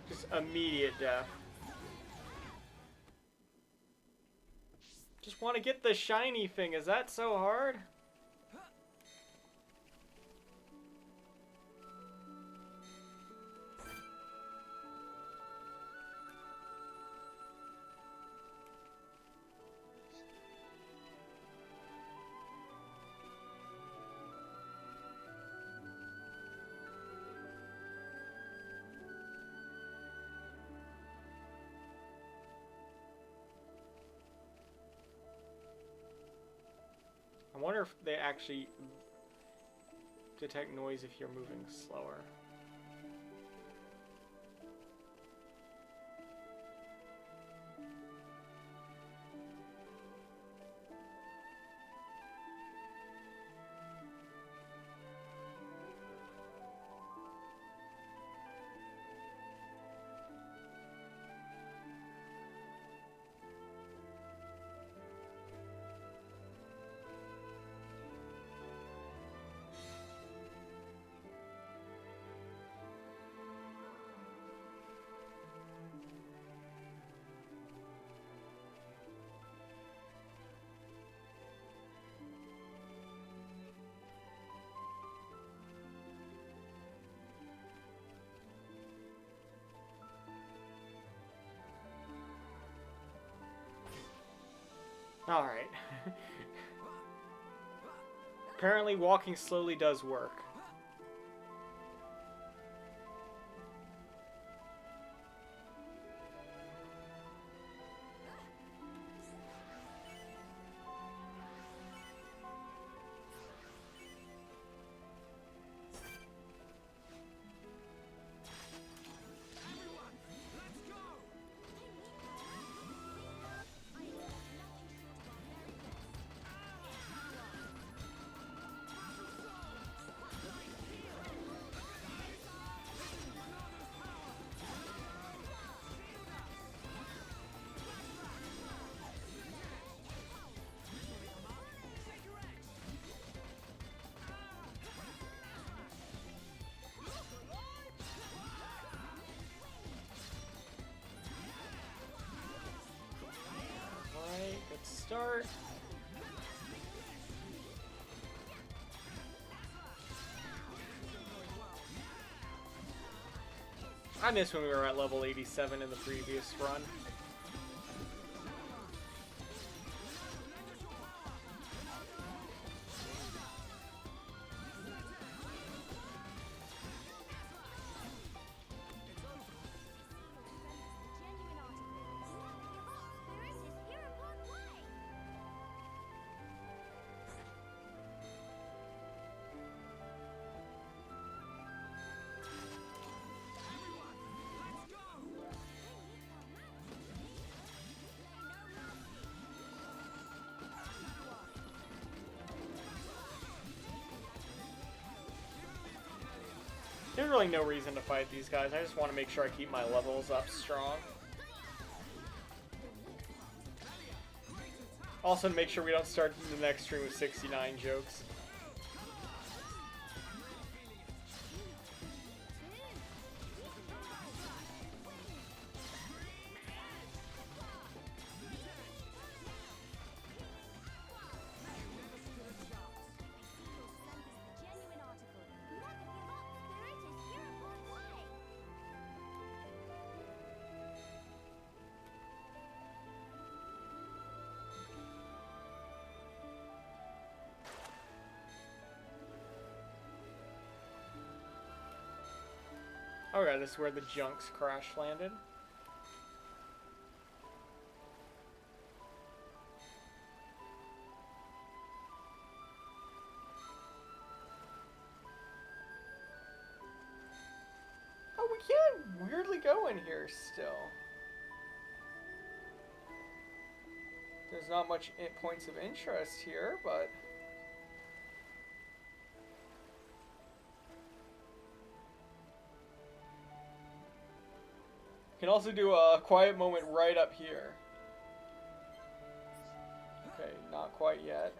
Just immediate death. Just want to get the shiny thing. Is that so hard? I wonder if they actually detect noise if you're moving slower. Alright. Apparently walking slowly does work. Good start. I miss when we were at level 87 in the previous run. There's really no reason to fight these guys. I just want to make sure I keep my levels up strong. Also to make sure we don't start the next stream with 69 jokes. Okay, this is where the junks crash landed. Oh, we can't weirdly go in here still. There's not much points of interest here, but... Can also do a quiet moment right up here. Okay, not quite yet.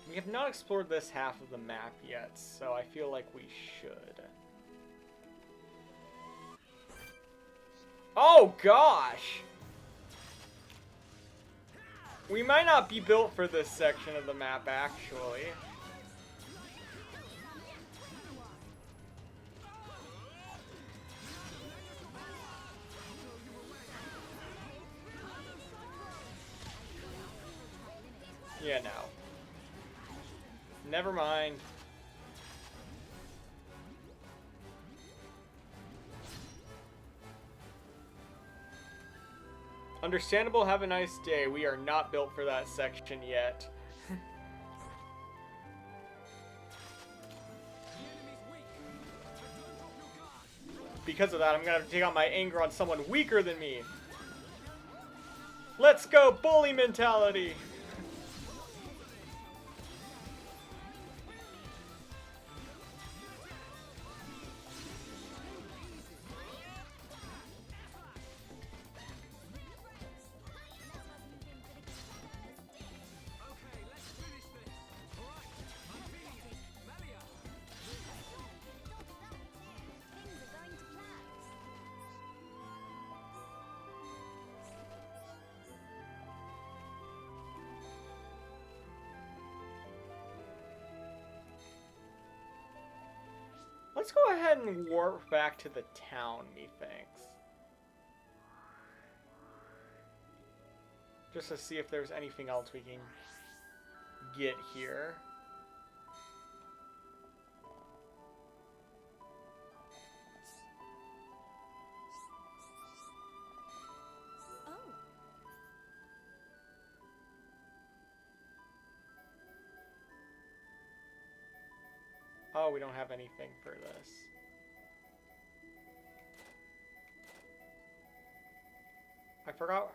We have not explored this half of the map yet, so I feel like we should. Oh gosh! We might not be built for this section of the map, actually. Yeah, no. Never mind. Understandable, have a nice day. We are not built for that section yet. Because of that, I'm gonna have to take out my anger on someone weaker than me. Let's go, bully mentality! Things are going to plan. Let's go ahead and warp back to the town, methinks. Just to see if there's anything else we can get here. Oh, Oh, we don't have anything for this. I forgot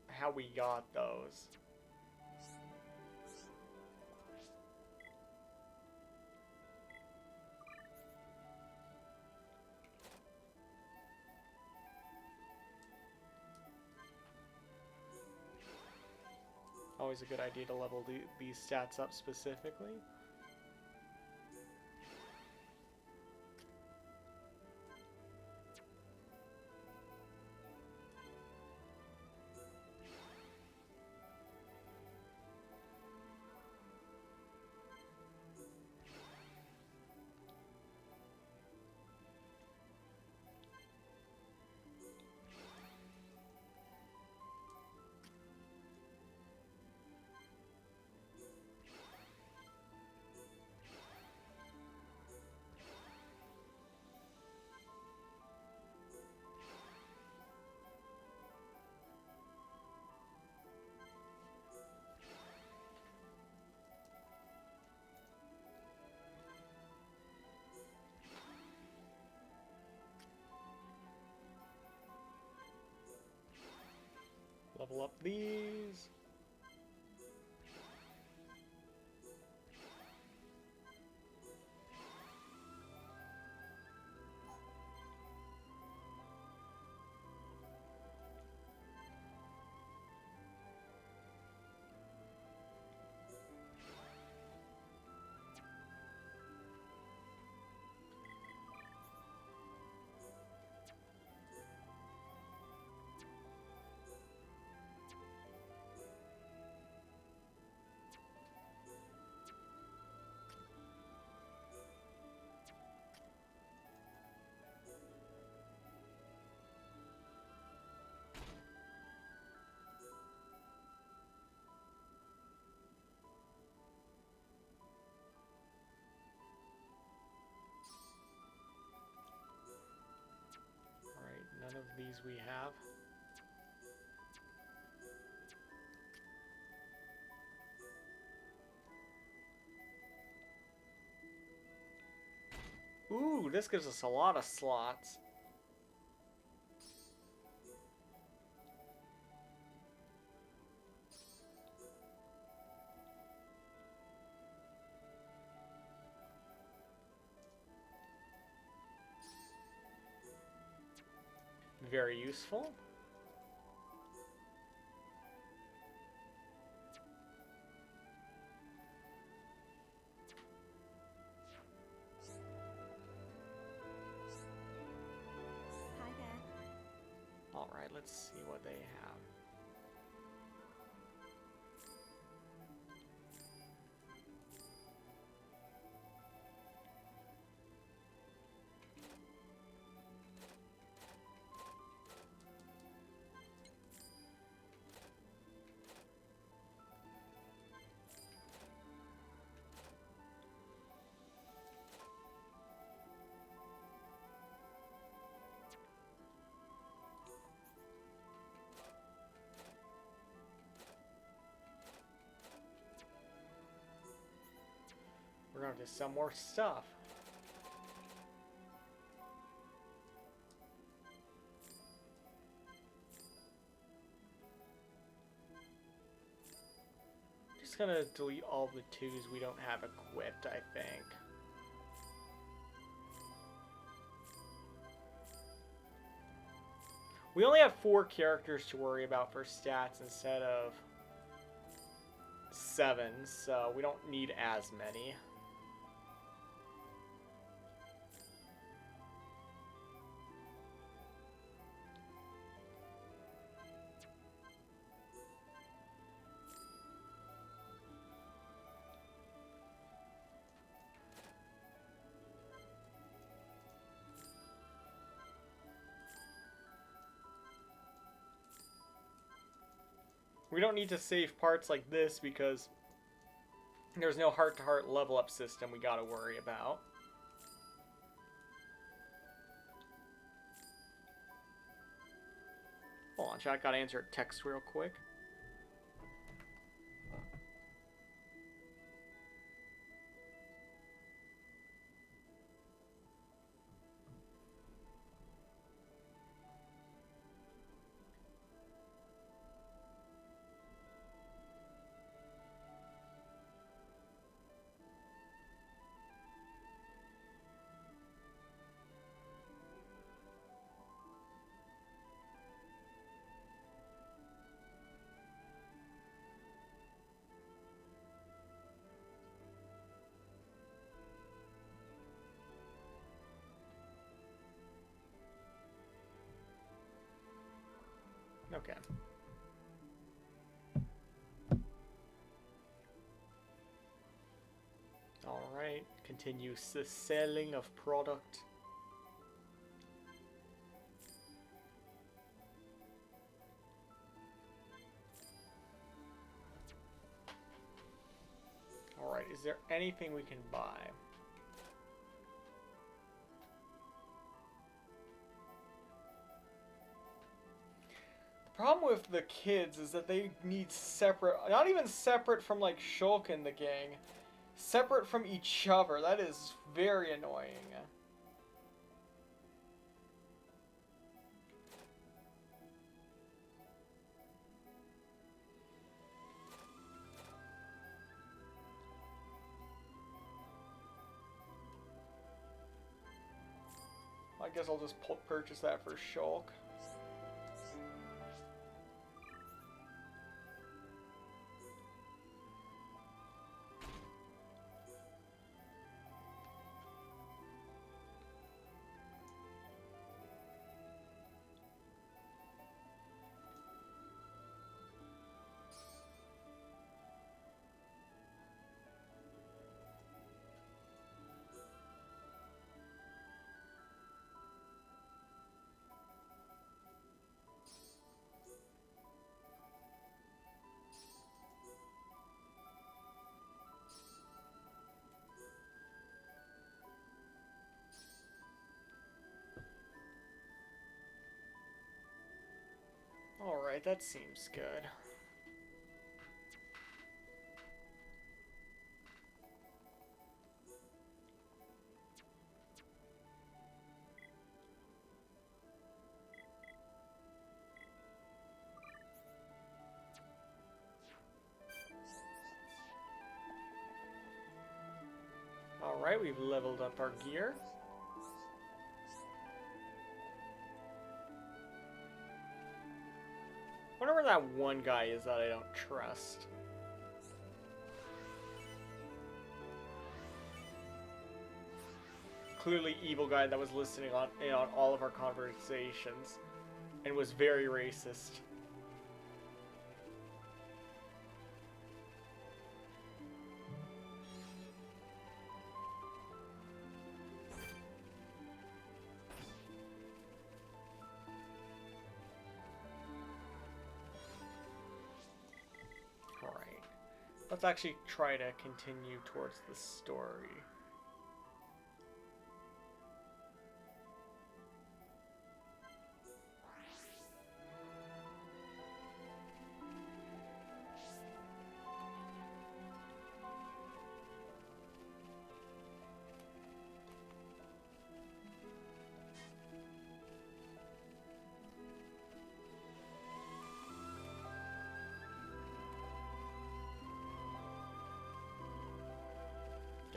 how we got those. Always a good idea to level these stats up specifically. Level up these. None of these we have. Ooh, this gives us a lot of slots. Very useful. hi there. Alright, let's see what they have. We're going to sell more stuff. Just gonna delete all the 2s we don't have equipped, I think. We only have 4 characters to worry about for stats instead of 7, so we don't need as many. We don't need to save parts like this because there's no heart-to-heart level up system we gotta worry about. Hold on, chat, gotta answer a text real quick. Okay. Alright, continue the selling of product. Alright, is there anything we can buy? Problem with the kids is that they need separate, not even separate from like Shulk and the gang, separate from each other. That is very annoying. I guess I'll just purchase that for Shulk. Alright, that seems good. Alright, we've leveled up our gear. Wonder where that one guy is that I don't trust. Clearly evil guy that was listening on all of our conversations and was very racist. Let's actually try to continue towards the story.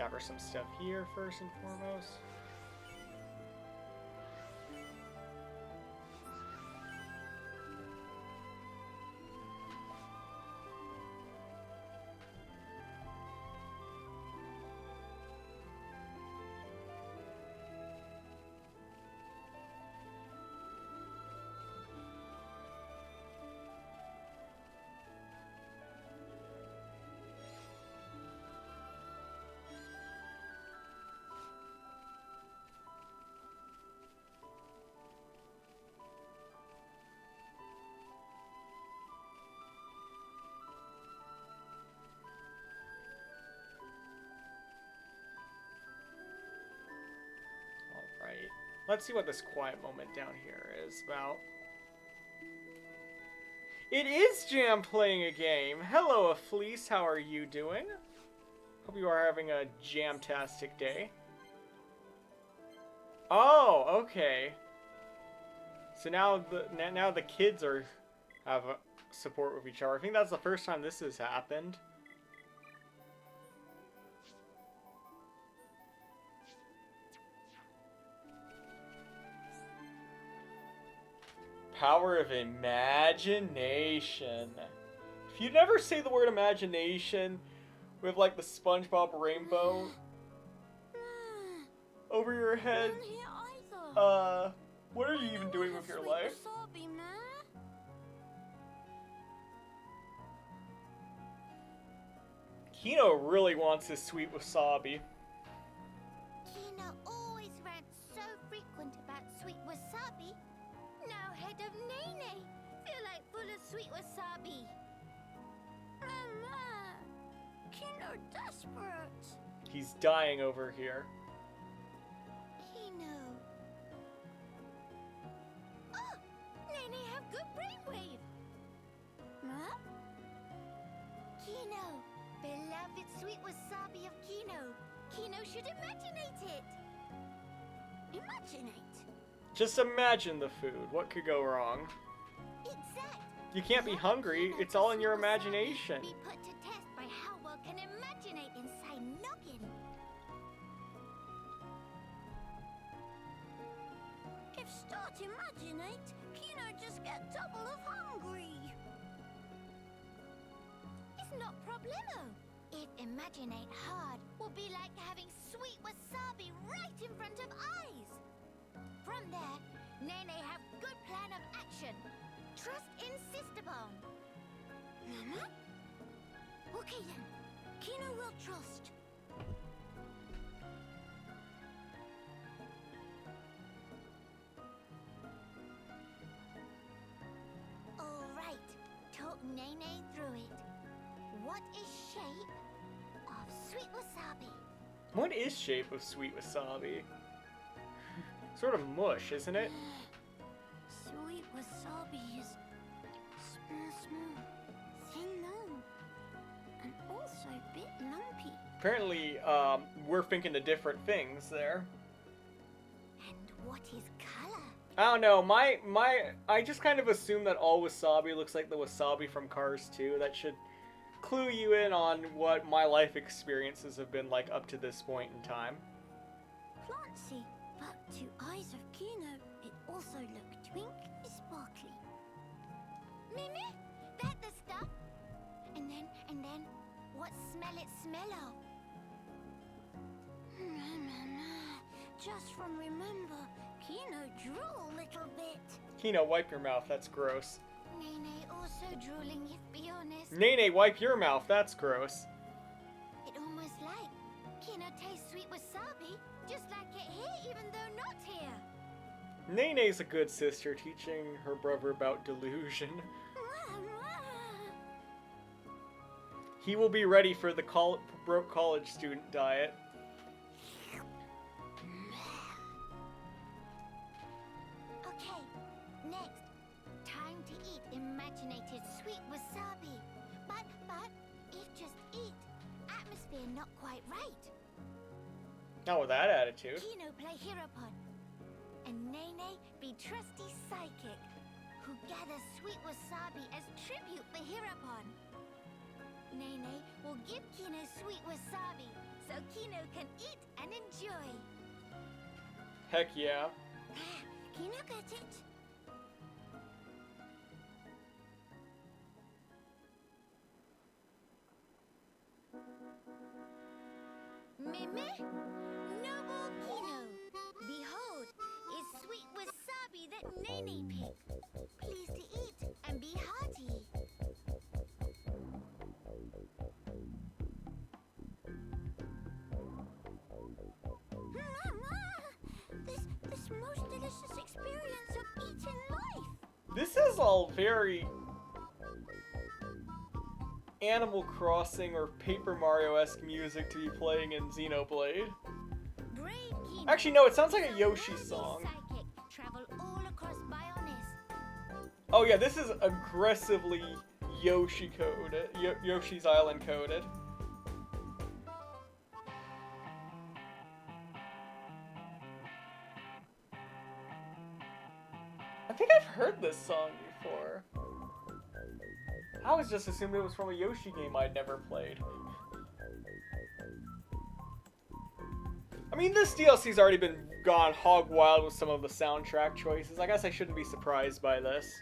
gather some stuff here first and foremost. Alright. Let's see what this quiet moment down here is about. It is Jam playing a game. Hello, Fleece. How are you doing? Hope you are having a jam-tastic day. Oh, okay. So now the kids have support with each other. I think that's the first time this has happened. Power of imagination. If you never say the word imagination with like the SpongeBob rainbow over your head, what are you even doing with your life? Kino really wants his sweet wasabi. Kino always rants so frequent about sweet wasabi. Now head of Nene feel like full of sweet wasabi. Mama, Kino desperate. He's dying over here. Kino. Oh, Nene have good brainwave. Huh? Kino, beloved sweet wasabi of Kino. Kino should imaginate it. Imaginate? Just imagine the food. What could go wrong? Exact. You can't be hungry. It's all in your imagination. Be put to test by how well can imaginate inside noggin. If start imaginate, Kino just get double of hungry. It's not problemo. If imaginate hard will be like having sweet wasabi right in front of eyes. From there, Nene have good plan of action. Trust insist upon. Mama? Okay then. Kino will trust. Alright. Talk Nene through it. What is shape of sweet wasabi? What is shape of sweet wasabi? Sort of mush, isn't it? Sweet wasabi is small, thin long, and also a bit lumpy. Apparently, we're thinking of different things there. And what is color? I don't know. I just kind of assume that all wasabi looks like the wasabi from Cars 2. That should clue you in on what my life experiences have been like up to this point in time. Plancy, but to eyes of Kino, it also looked twinkly sparkly. Mimi, that the stuff? And then, what smell it smell of? Just from remember, Kino drool a little bit. Kino, wipe your mouth. That's gross. Nene also drooling, if be honest. Nene, wipe your mouth. That's gross. It almost like Kino tastes sweet wasabi, just like it here, even though not here. Nene's a good sister, teaching her brother about delusion. He will be ready for the broke college student diet. Okay, next, time to eat imaginated sweet wasabi. But, if just eat, atmosphere not quite right. Not with that attitude. Kino play Heropon, and Nene be trusty psychic, who gathers sweet wasabi as tribute for Heropon. Nene will give Kino sweet wasabi, so Kino can eat and enjoy. Heck yeah. Kino get it? Meme, noble Kino, behold, is sweet wasabi that Nene picked. Please to eat and be hearty. This most delicious experience of eating life. This is all very Animal Crossing or Paper Mario-esque music to be playing in Xenoblade. Brave Kino. Actually, no, it sounds like a is Yoshi worthy song. Psychic, travel all across Bionis. Oh yeah, this is aggressively Yoshi coded, Yoshi's Island coded. I think I've heard this song before. I always just assumed it was from a Yoshi game I'd never played. I mean, this DLC's already been gone hog wild with some of the soundtrack choices. I guess I shouldn't be surprised by this.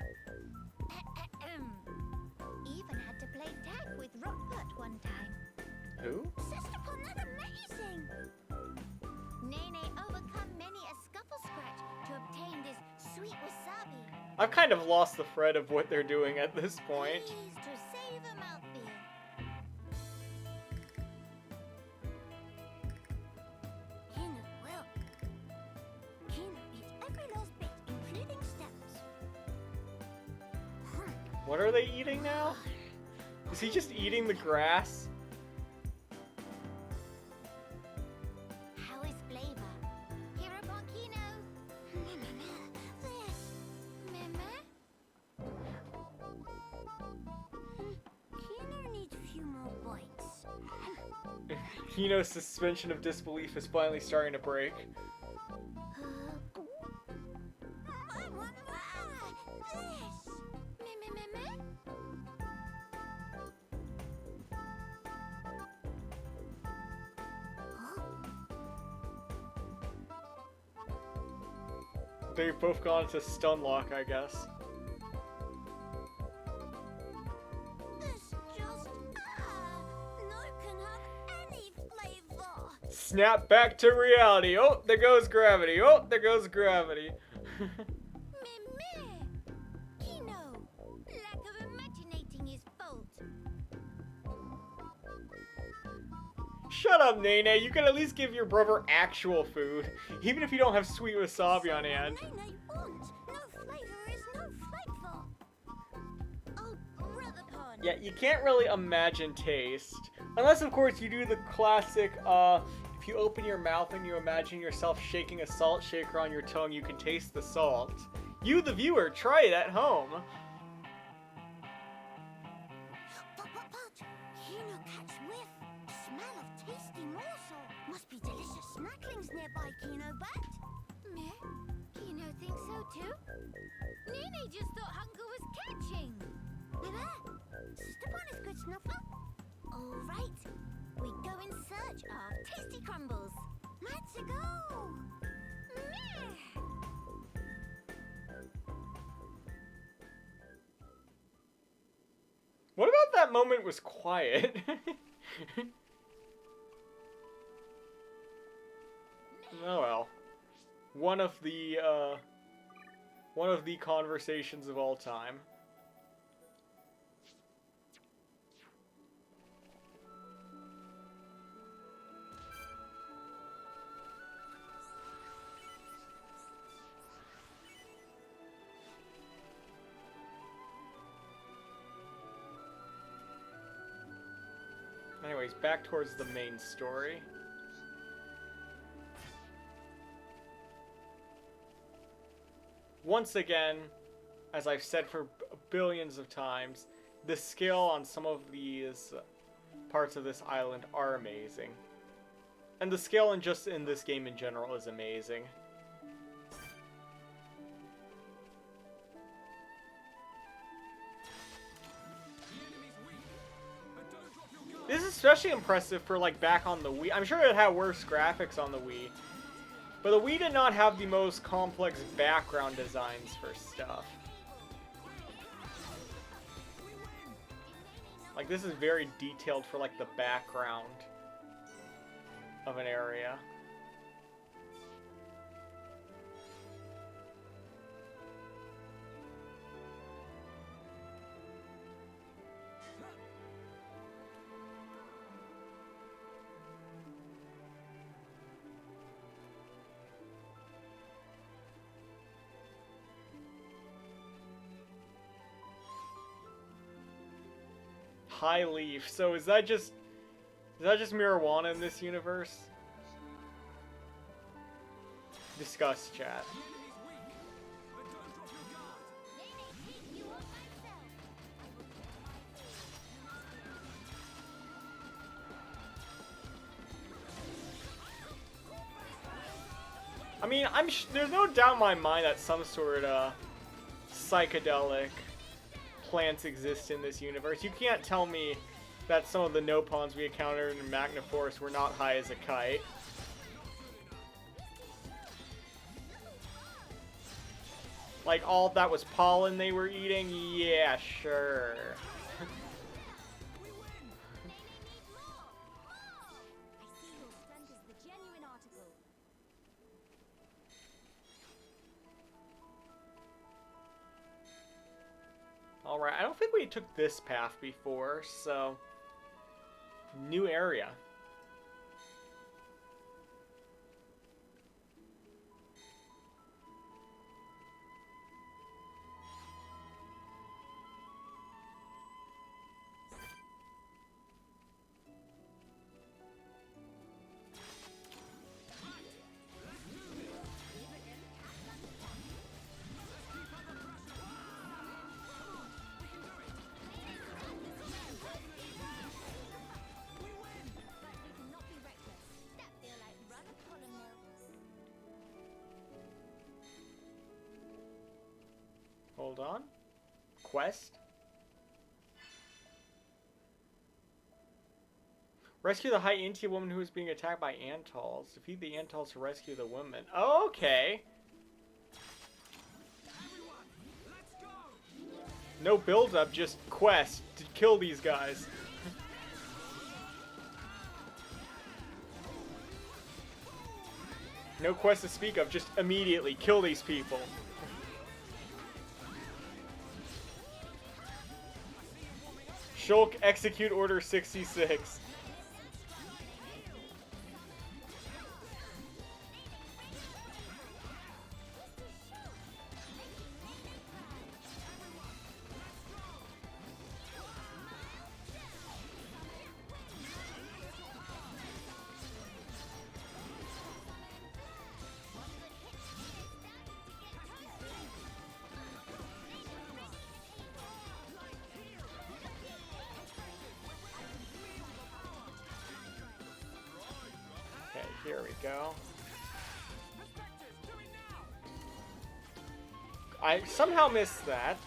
Even had to play tag with Rockbutt one time. Who? Insist upon that amazing! Nene overcome many a scuffle scratch to obtain this sweet wasabi. I've kind of lost the thread of what they're doing at this point. Pleased to save a mouthfeel. Kino will. Kino eats every last bit, including stems. What are they eating now? Is he just eating the grass? How is flavor? Here upon Kino. This. Meme? Kino needs a few more bites. Kino's suspension of disbelief is finally starting to break. This. Meme? They've both gone to stun lock, I guess. This just no can have any flavor. Snap back to reality. Oh, there goes gravity. Oh, there goes gravity. Meme. Kino. Lack of imaginating his fault. Shut up, Nene. You can at least give your brother actual food, even if you don't have sweet wasabi on hand. Nene want. No flavor is no flavor. Oh, brother pond. Yeah, you can't really imagine taste. Unless, of course, you do the classic, if you open your mouth and you imagine yourself shaking a salt shaker on your tongue, you can taste the salt. You, the viewer, try it at home. But, Kino catch whiff. Smell of tasty morsel. Must be delicious snacklings nearby, Kino, but... Meh? Kino thinks so too? Nene just thought hunger was catching. Step on his good snuffle. All right. We go in search of tasty crumbles. Let's go. Meh. What about that moment was quiet? Oh well. One of the conversations of all time. Anyways, back towards the main story. Once again, as I've said for billions of times, the skill on some of these parts of this island are amazing. And the skill in just in this game in general is amazing. The enemy's weak, but don't drop your guard. This is especially impressive for like back on the Wii. I'm sure it had worse graphics on the Wii. But the Wii did not have the most complex background designs for stuff. Like, this is very detailed for, like, the background of an area. High Leaf. So is that just marijuana in this universe? Discuss, chat. I mean, there's no doubt in my mind that some sort of psychedelic plants exist in this universe. You can't tell me that some of the Nopons we encountered in Magna Force were not high as a kite. Like, all that was pollen they were eating? Yeah, sure. Alright, I don't think we took this path before, so... New area. Hold on. Quest? Rescue the High Intia woman who is being attacked by Antals. Defeat the Antals to rescue the woman. Oh, okay. No build-up, just quest to kill these guys. No quest to speak of, just immediately kill these people. Shulk, execute Order 66. Here we go. I somehow missed that.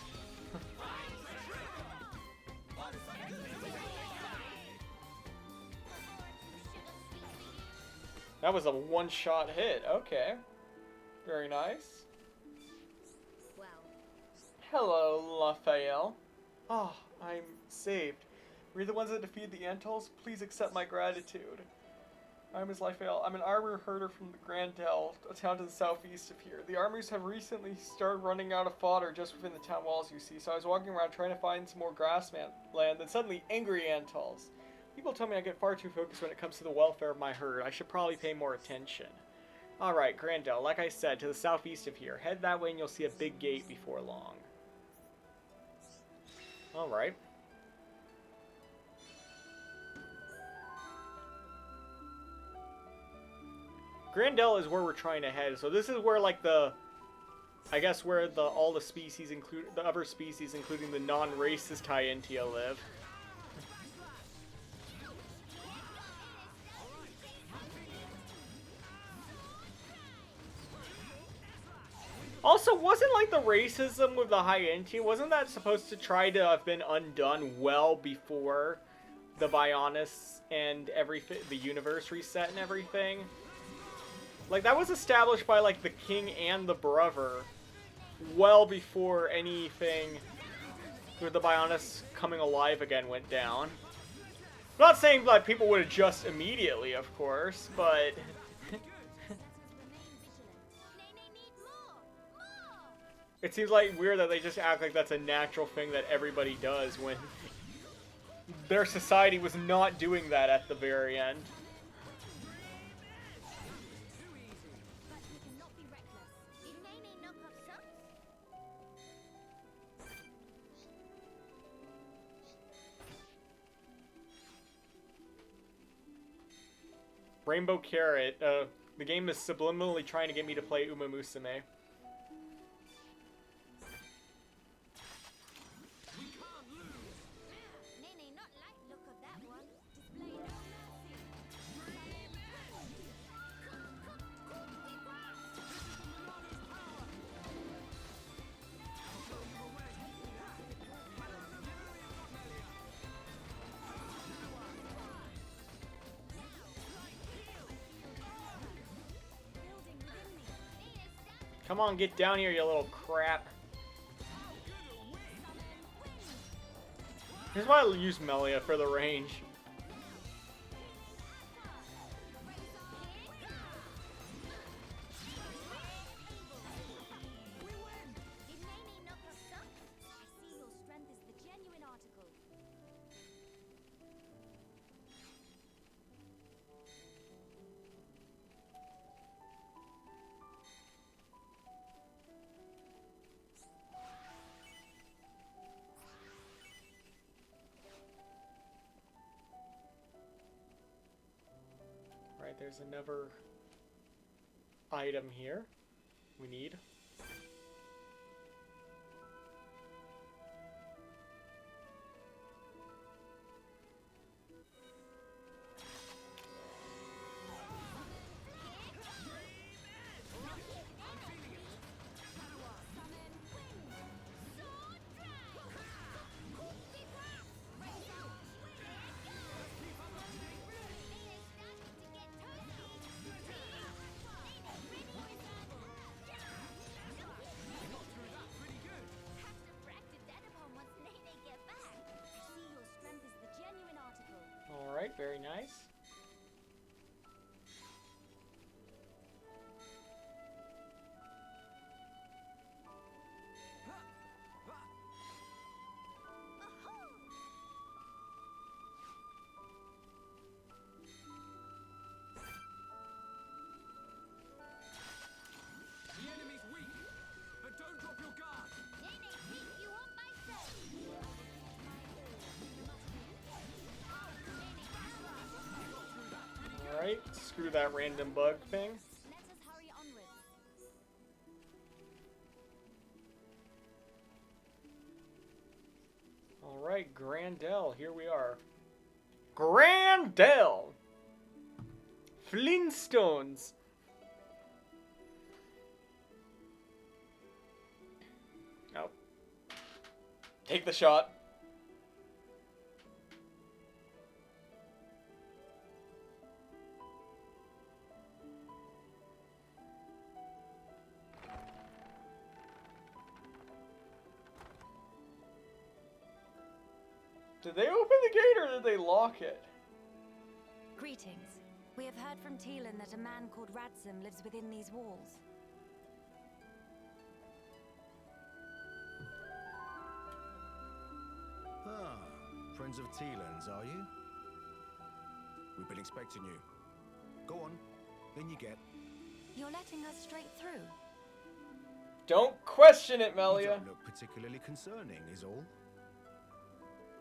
That was a one-shot hit. Okay. Very nice. Well. Hello, Raphael. Oh, I'm saved. We're the ones that defeated the Antals. Please accept my gratitude. My name is Raphael. I'm an armor herder from the Grand Dell, a town to the southeast of here. The armors have recently started running out of fodder just within the town walls, you see, so I was walking around trying to find some more grassland, then suddenly angry Antals. People tell me I get far too focused when it comes to the welfare of my herd. I should probably pay more attention. Alright, Grand Dell, like I said, to the southeast of here. Head that way and you'll see a big gate before long. Alright. Grand Dell is where we're trying to head, so this is where, like, I guess where all the species, the other species, including the non-racist High Intia live. Also, wasn't, like, the racism with the High Intia, wasn't that supposed to try to have been undone well before the Bionis and everything, the universe reset and everything. Like, that was established by, like, the king and the brother well before anything with the Bionis coming alive again went down. I'm not saying that people would adjust immediately, of course, but... It seems like weird that they just act like that's a natural thing that everybody does when their society was not doing that at the very end. Rainbow Carrot. The game is subliminally trying to get me to play Uma Musume. Come on, get down here, you little crap. Here's why I use Melia for the range. There's another item here we need. Alright, very nice. The enemy's weak, but don't drop your guard. Alright, screw that random bug thing. Let us hurry onwards. Alright, Grandel, here we are. Grandel! Flintstones! Oh. Take the shot. Did they open the gate or did they lock it? Greetings. We have heard from Teelan that a man called Radzim lives within these walls. Ah, friends of Teelan's, are you? We've been expecting you. Go on, then you get. You're letting us straight through. Don't question it, You Melia. don't look particularly concerning, is all.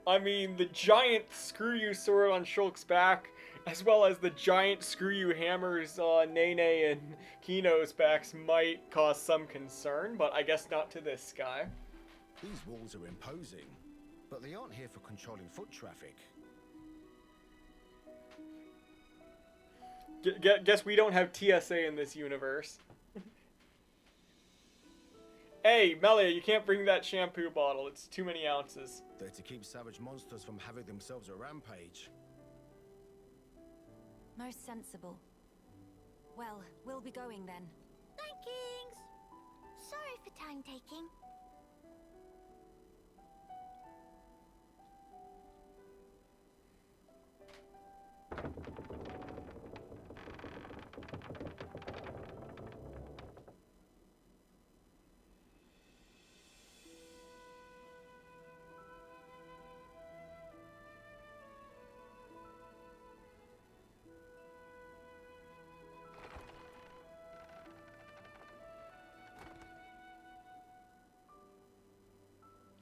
I mean, the giant screw you sword on Shulk's back, as well as the giant screw you hammers on Nene and Kino's backs might cause some concern, but I guess not to this guy. These walls are imposing, but they aren't here for controlling foot traffic. Guess we don't have TSA in this universe. Hey, Melia, you can't bring that shampoo bottle. It's too many ounces. They're to keep savage monsters from having themselves a rampage. Most sensible. Well, we'll be going then. Thankings. Sorry for time taking.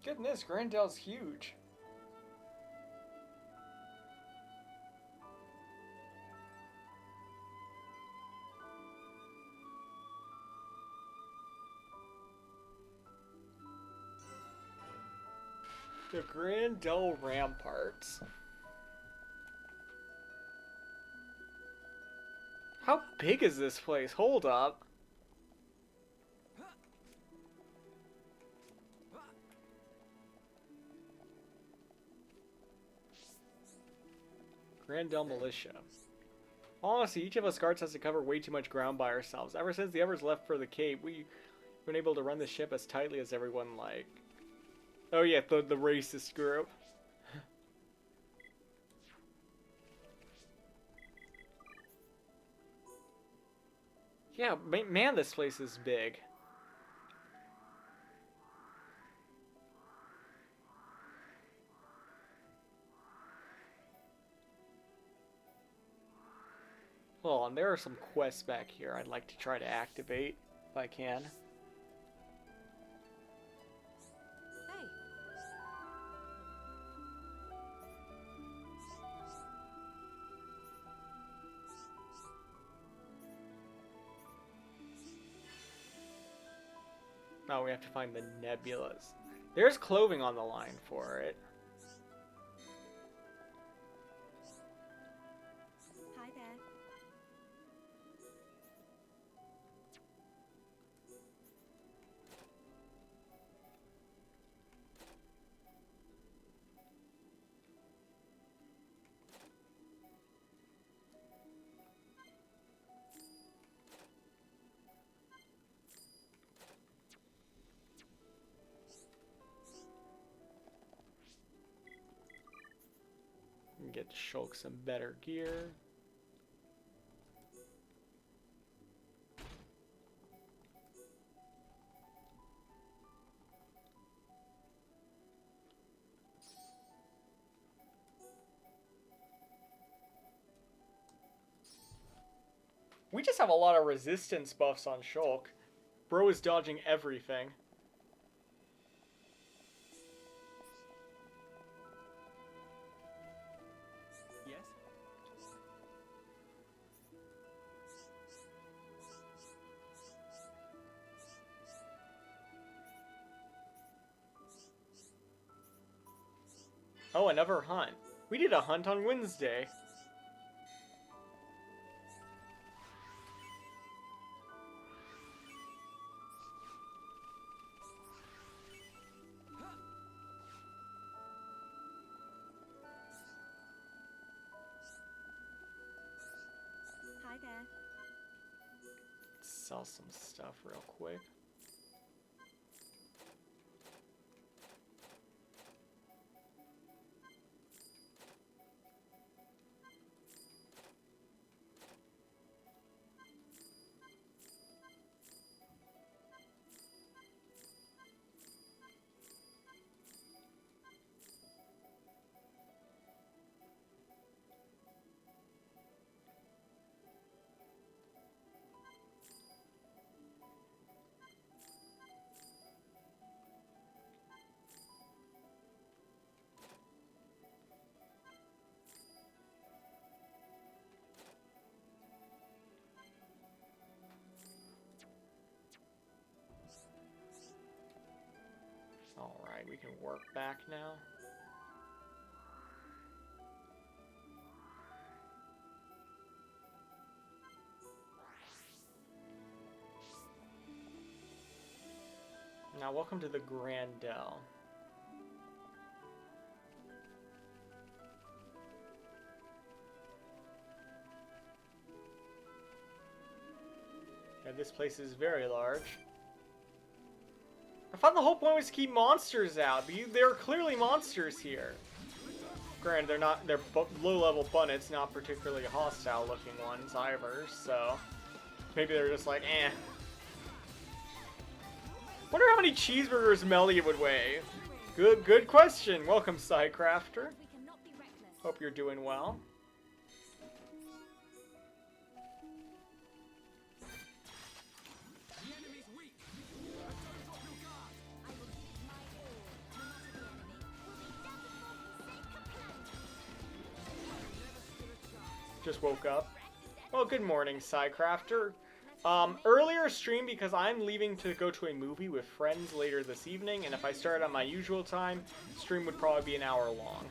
Goodness, Grandel's huge. The Grandel Ramparts. How big is this place? Hold up. Grandel Militia. Honestly, each of us guards has to cover way too much ground by ourselves. Ever since the others left for the cave, we've been able to run the ship as tightly as everyone like. Oh yeah, the racist group. Yeah, man, this place is big. Hold on, there are some quests back here I'd like to try to activate, if I can. Hey. Now we have to find the nebulas. There's clothing on the line for it. Hi there. Get Shulk some better gear. We just have a lot of resistance buffs on Shulk. Bro is dodging everything. Yes? Oh, another hunt. We did a hunt on Wednesday. Hi there. Sell some stuff real quick. Alright, we can work back now. Now, welcome to the Grandel. Yeah, this place is very large. I thought the whole point was to keep monsters out, but there are clearly monsters here. Granted, they're low-level bunnets, not particularly hostile-looking ones either, so maybe they're just like, eh. Wonder how many cheeseburgers Melly would weigh. Good question. Welcome, Psycrafter. Hope you're doing well. The enemy's weak. But don't drop your guard. I will give it my all, no matter the enemy. Just woke up. Well, good morning, Psycrafter. Earlier stream because I'm leaving to go to a movie with friends later this evening, and if I started on my usual time, stream would probably be an hour long.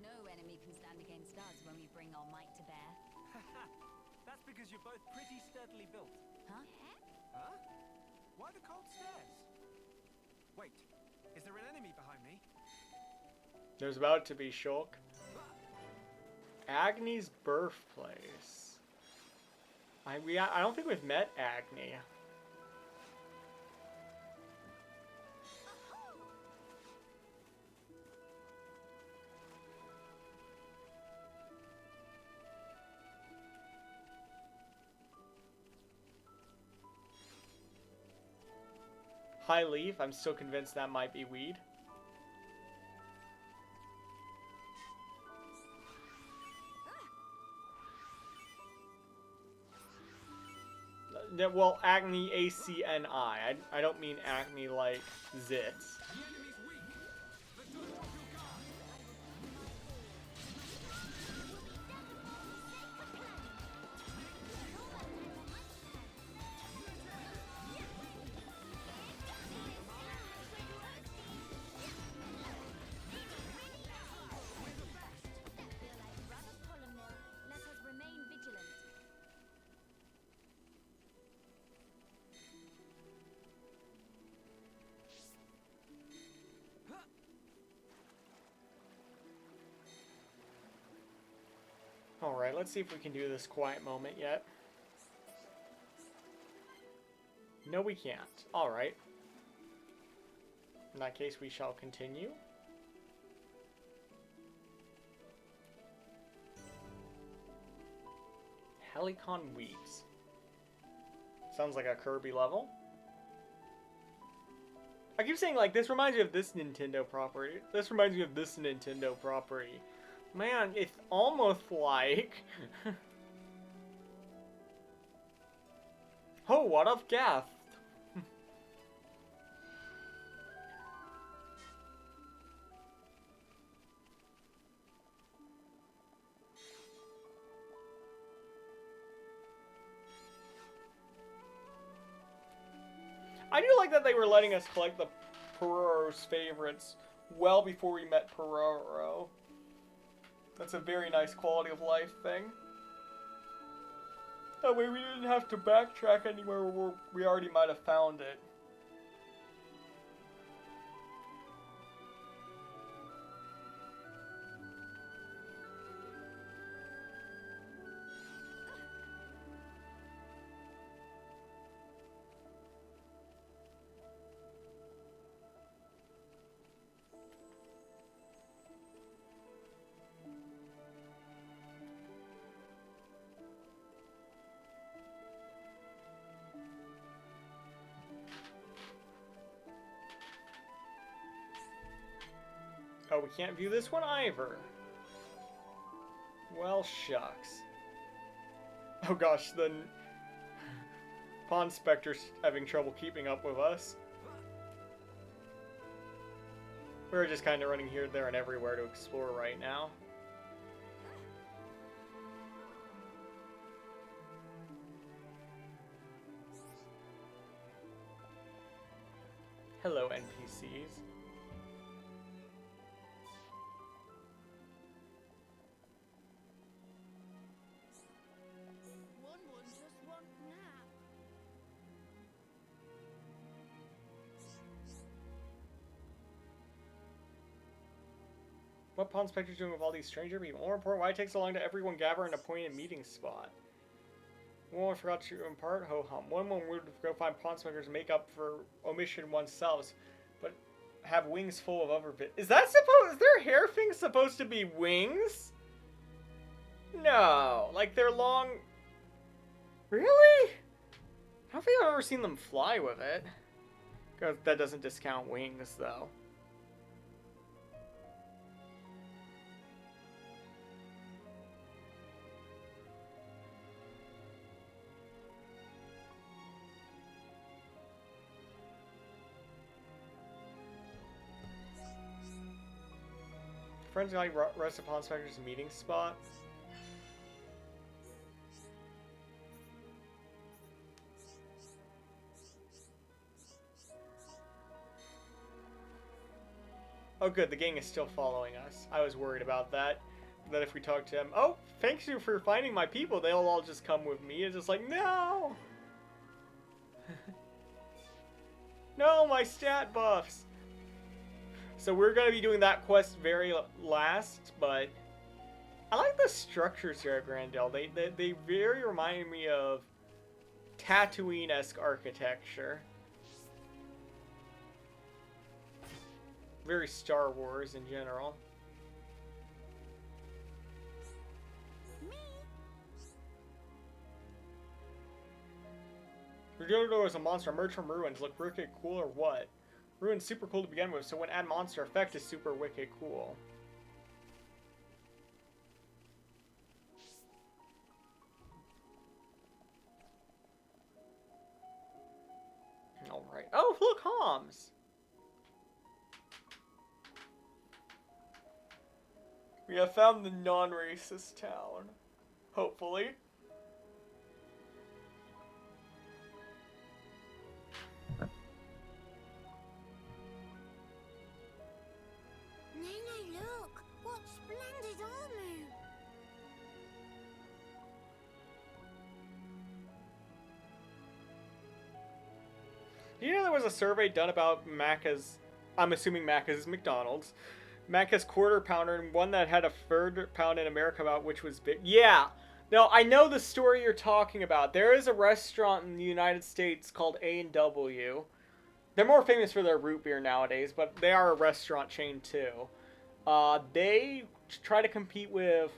No enemy can stand against us when we bring our might to bear. That's because you're both pretty sturdily built. Huh? Huh? Why the cold stares? Wait, is there an enemy behind me? There's about to be Shulk. Agni's birthplace. I don't think we've met Agni. Hi, Leaf. I'm still convinced that might be weed. Well, Agni, A-C-N-I. I don't mean acne like zits. The enemy's weak. But don't drop your guard. Let us remain vigilant. Alright, let's see if we can do this quiet moment yet. No, we can't. Alright. In that case, we shall continue. Helicon Weeds. Sounds like a Kirby level. I keep saying, like, this reminds me of this Nintendo property. This reminds me of this Nintendo property. Man, it's almost like... Oh, what of Gath? I do like that they were letting us collect the Pororo's favorites well before we met Pororo. That's a very nice quality of life thing. That way we didn't have to backtrack anywhere where we already might have found it. Oh, we can't view this one either. Well, shucks. Oh gosh, then Pond Spectre's having trouble keeping up with us. We're just kind of running here, there, and everywhere to explore right now. Hello, NPCs. What Pawn Spectre's doing with all these stranger people? More important, why it takes so long to everyone gather in a appointed meeting spot? One forgot to impart ho hum. One would go find Pawn Spectre's make up for omission oneself, but have wings full of other bits. Is their hair thing supposed to be wings? No, like they're long. Really? I don't think I've ever seen them fly with it. Because that doesn't discount wings, though. Friends like rest upon Spectre's meeting spot. Oh good, the gang is still following us. I was worried about that. That if we talk to them, oh, thanks you for finding my people, they'll all just come with me. It's just like, no! No, my stat buffs! So we're going to be doing that quest very last, but I like the structures here at Grandel. They very remind me of Tatooine-esque architecture. Very Star Wars in general. Redodo is a monster emerged from ruins. Look wicked cool or what? Ruin's super cool to begin with, so when add monster effect is super wicked cool. Alright. Oh, look, Homs! We have found the non-racist town. Hopefully. Nene, look! What splendid armor! You know there was a survey done about Macca's, I'm assuming Macca's is McDonald's, Macca's Quarter Pounder, and one that had a third pound in America about which was big. Yeah! No, I know the story you're talking about. There is a restaurant in the United States called A&W. They're more famous for their root beer nowadays, but they are a restaurant chain too. They try to compete with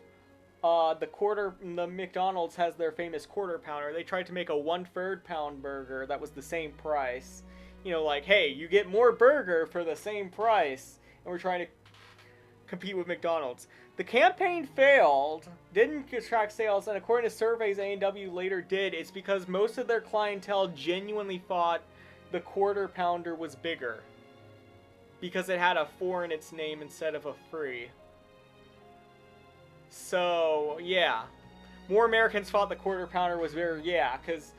the McDonald's has their famous Quarter Pounder. They tried to make a 1/3 pound burger that was the same price. You know, like, hey, you get more burger for the same price. And we're trying to compete with McDonald's. The campaign failed, didn't attract sales, and according to surveys A&W later did, it's because most of their clientele genuinely thought the Quarter Pounder was bigger. Because it had a 4 in its name instead of a 3. So, yeah. More Americans thought the Quarter Pounder was very, yeah, because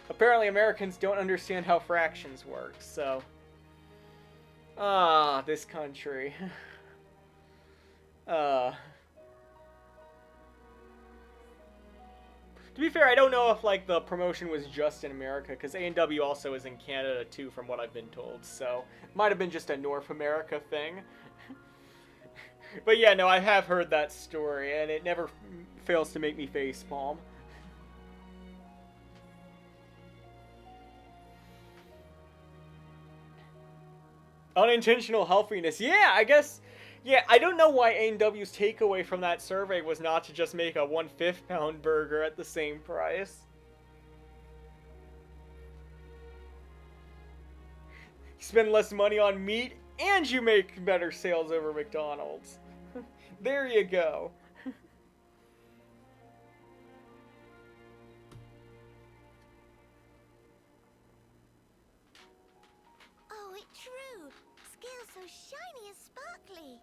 apparently Americans don't understand how fractions work, so. This country. To be fair, I don't know if, like, the promotion was just in America, because A&W also is in Canada, too, from what I've been told, so it might have been just a North America thing. But yeah, no, I have heard that story, and it never fails to make me facepalm. Unintentional healthiness. Yeah, I guess. Yeah, I don't know why A&W's takeaway from that survey was not to just make a 1/5 pound burger at the same price. You spend less money on meat, and you make better sales over McDonald's. There you go. Oh, it's true. Scales so shiny and sparkly.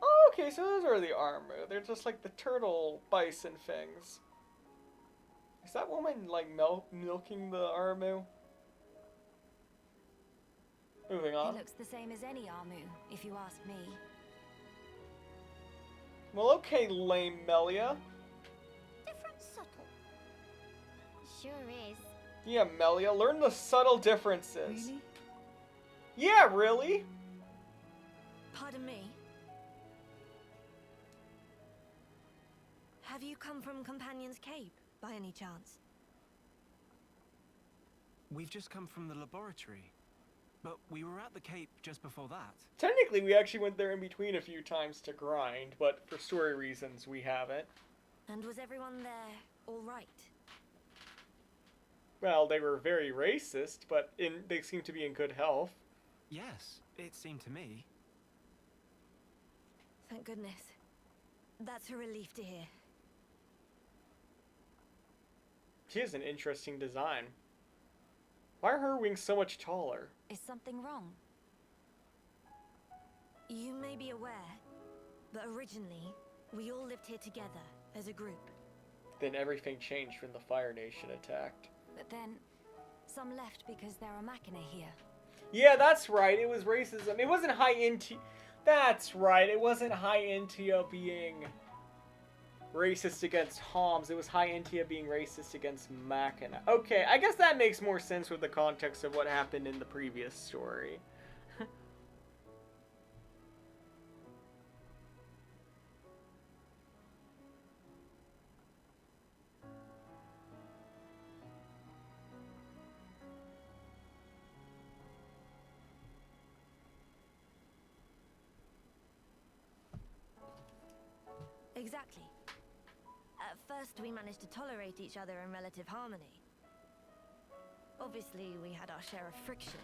Oh, okay, so those are the armor. They're just like the turtle bison things. Is that woman, like, milking the Armu? Moving on. It looks the same as any Armu, if you ask me. Well, okay, lame Melia. Different subtle. Sure is. Yeah, Melia, learn the subtle differences. Really? Yeah, really? Pardon me? you come from Companion's Cape, by any chance? We've just come from the laboratory. But we were at the Cape just before that. Technically, we actually went there in between a few times to grind, but for story reasons, we haven't. And was everyone there all right? Well, they were very racist, but they seem to be in good health. Yes, it seemed to me. Thank goodness. That's a relief to hear. She has an interesting design. Why are her wings so much taller? Is something wrong? You may be aware, but originally, we all lived here together as a group. Then everything changed when the Fire Nation attacked. But then, some left because there are Machina here. Yeah, that's right. It was racism. It wasn't High Intia. That's right. It wasn't High Intia being racist against Homs. It was High Intia being racist against Machina. Okay, I guess that makes more sense with the context of what happened in the previous story. Exactly. At first, we managed to tolerate each other in relative harmony. Obviously, we had our share of friction.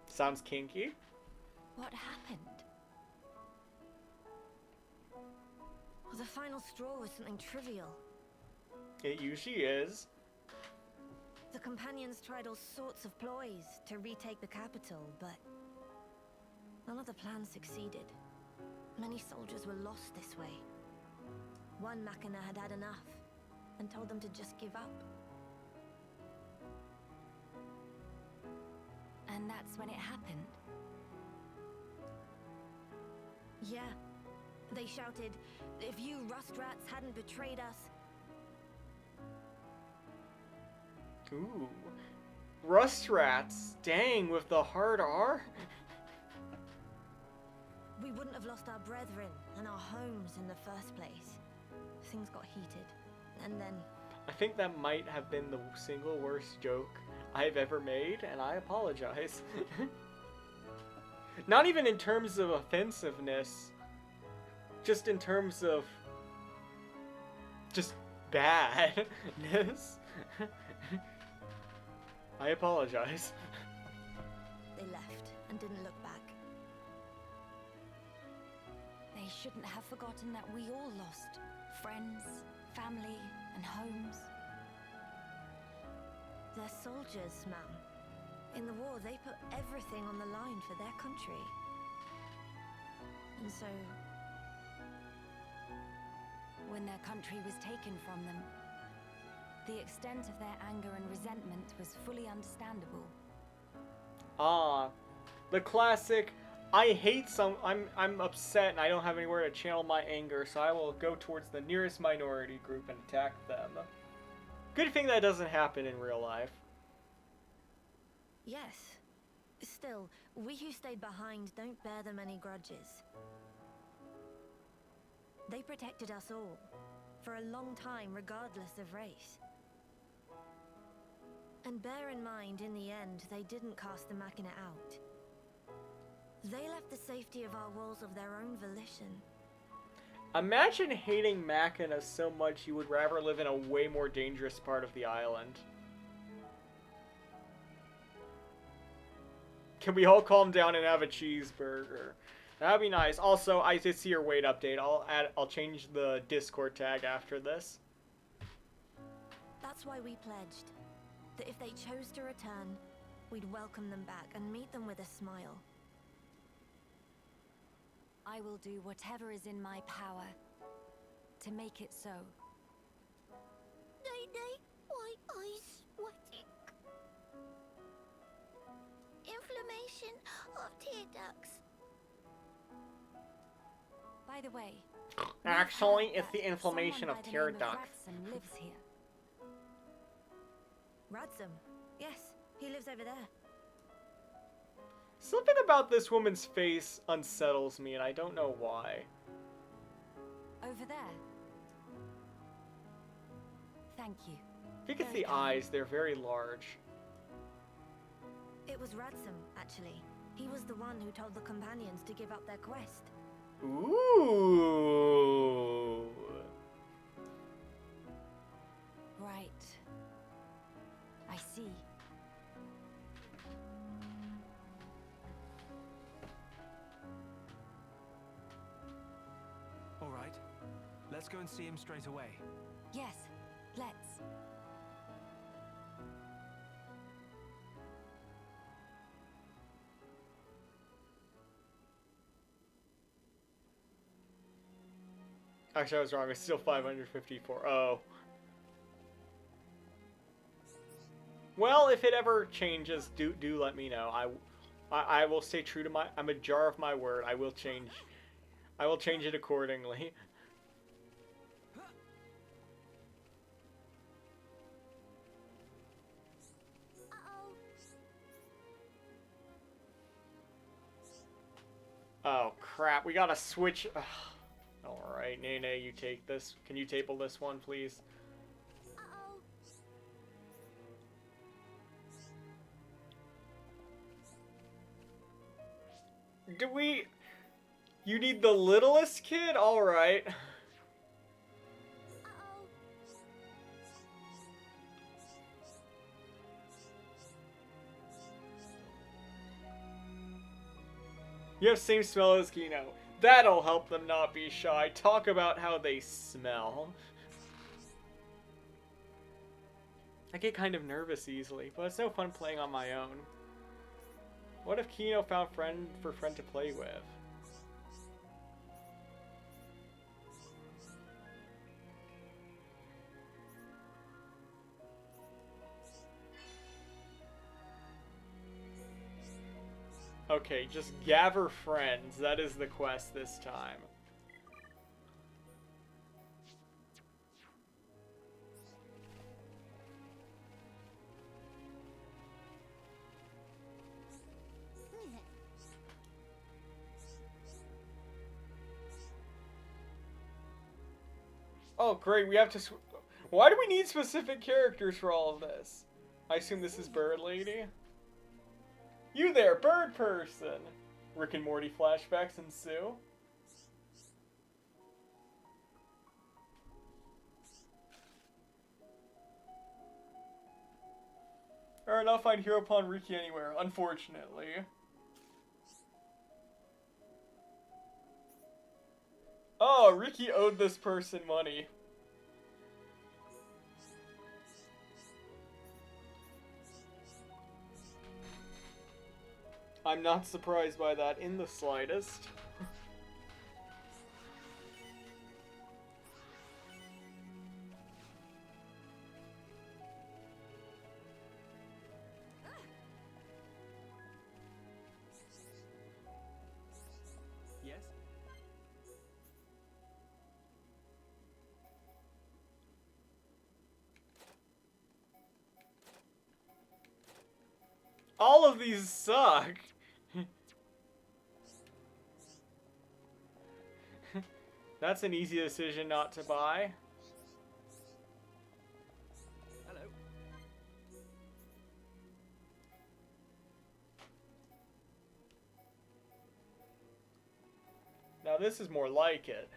Sounds kinky. What happened? Well, the final straw was something trivial. It usually is. The companions tried all sorts of ploys to retake the capital, but none of the plans succeeded. Many soldiers were lost this way. One Machina had had enough and told them to just give up. And that's when it happened. Yeah. They shouted, "If you rust rats hadn't betrayed us..." Ooh. Rust rats. Dang, with the hard R? We wouldn't have lost our brethren and our homes in the first place. Things got heated, and then... I think that might have been the single worst joke I've ever made, and I apologize. Not even in terms of offensiveness, just in terms of just badness. I apologize. They left and didn't look back. They shouldn't have forgotten that we all lost friends, family, and homes. They're soldiers, ma'am. In the war, they put everything on the line for their country. And so... When their country was taken from them, the extent of their anger and resentment was fully understandable. Ah, the classic, I'm upset and I don't have anywhere to channel my anger, so I will go towards the nearest minority group and attack them. Good thing that doesn't happen in real life. Yes. Still, we who stayed behind don't bear them any grudges. They protected us all, for a long time regardless of race. And bear in mind, in the end, they didn't cast the Machina out. They left the safety of our walls of their own volition. Imagine hating Machina so much you would rather live in a way more dangerous part of the island. Can we all calm down and have a cheeseburger? That'd be nice. Also, I did see your weight update. I'll change the Discord tag after this. That's why we pledged that if they chose to return, we'd welcome them back and meet them with a smile. I will do whatever is in my power to make it so. Day, white eyes sweating. Inflammation of tear ducts. By the way, Actually, we've it's heard the that inflammation someone of by the tear name ducts. Ratson lives here. Radsum. Yes, he lives over there. Something about this woman's face unsettles me, and I don't know why. Over there. Thank you. If you can see eyes, they're very large. It was Ransom, actually. He was the one who told the companions to give up their quest. Ooh. Right. I see. All right. Let's go and see him straight away. Yes, let's. Actually, I was wrong. It's still 554. Oh. Well, if it ever changes, do let me know. I will stay true to my. I'm a jar of my word. I will change it accordingly. Oh crap! We gotta switch. Ugh. All right, Nene, you take this. Can you table this one, please? Do we... You need the littlest kid? Alright. You have same smell as Kino. That'll help them not be shy. Talk about how they smell. I get kind of nervous easily, but it's no fun playing on my own. What if Kino found friend to play with? Okay, just gather friends. That is the quest this time. Oh, great, we have to... Why do we need specific characters for all of this? I assume this is Bird Lady? You there, bird person! Rick and Morty flashbacks ensue. I'll not find Hero Pond Riki anywhere, unfortunately. Oh, Riki owed this person money. I'm not surprised by that in the slightest. Yes? All of these suck. That's an easy decision not to buy. Hello. Now this is more like it.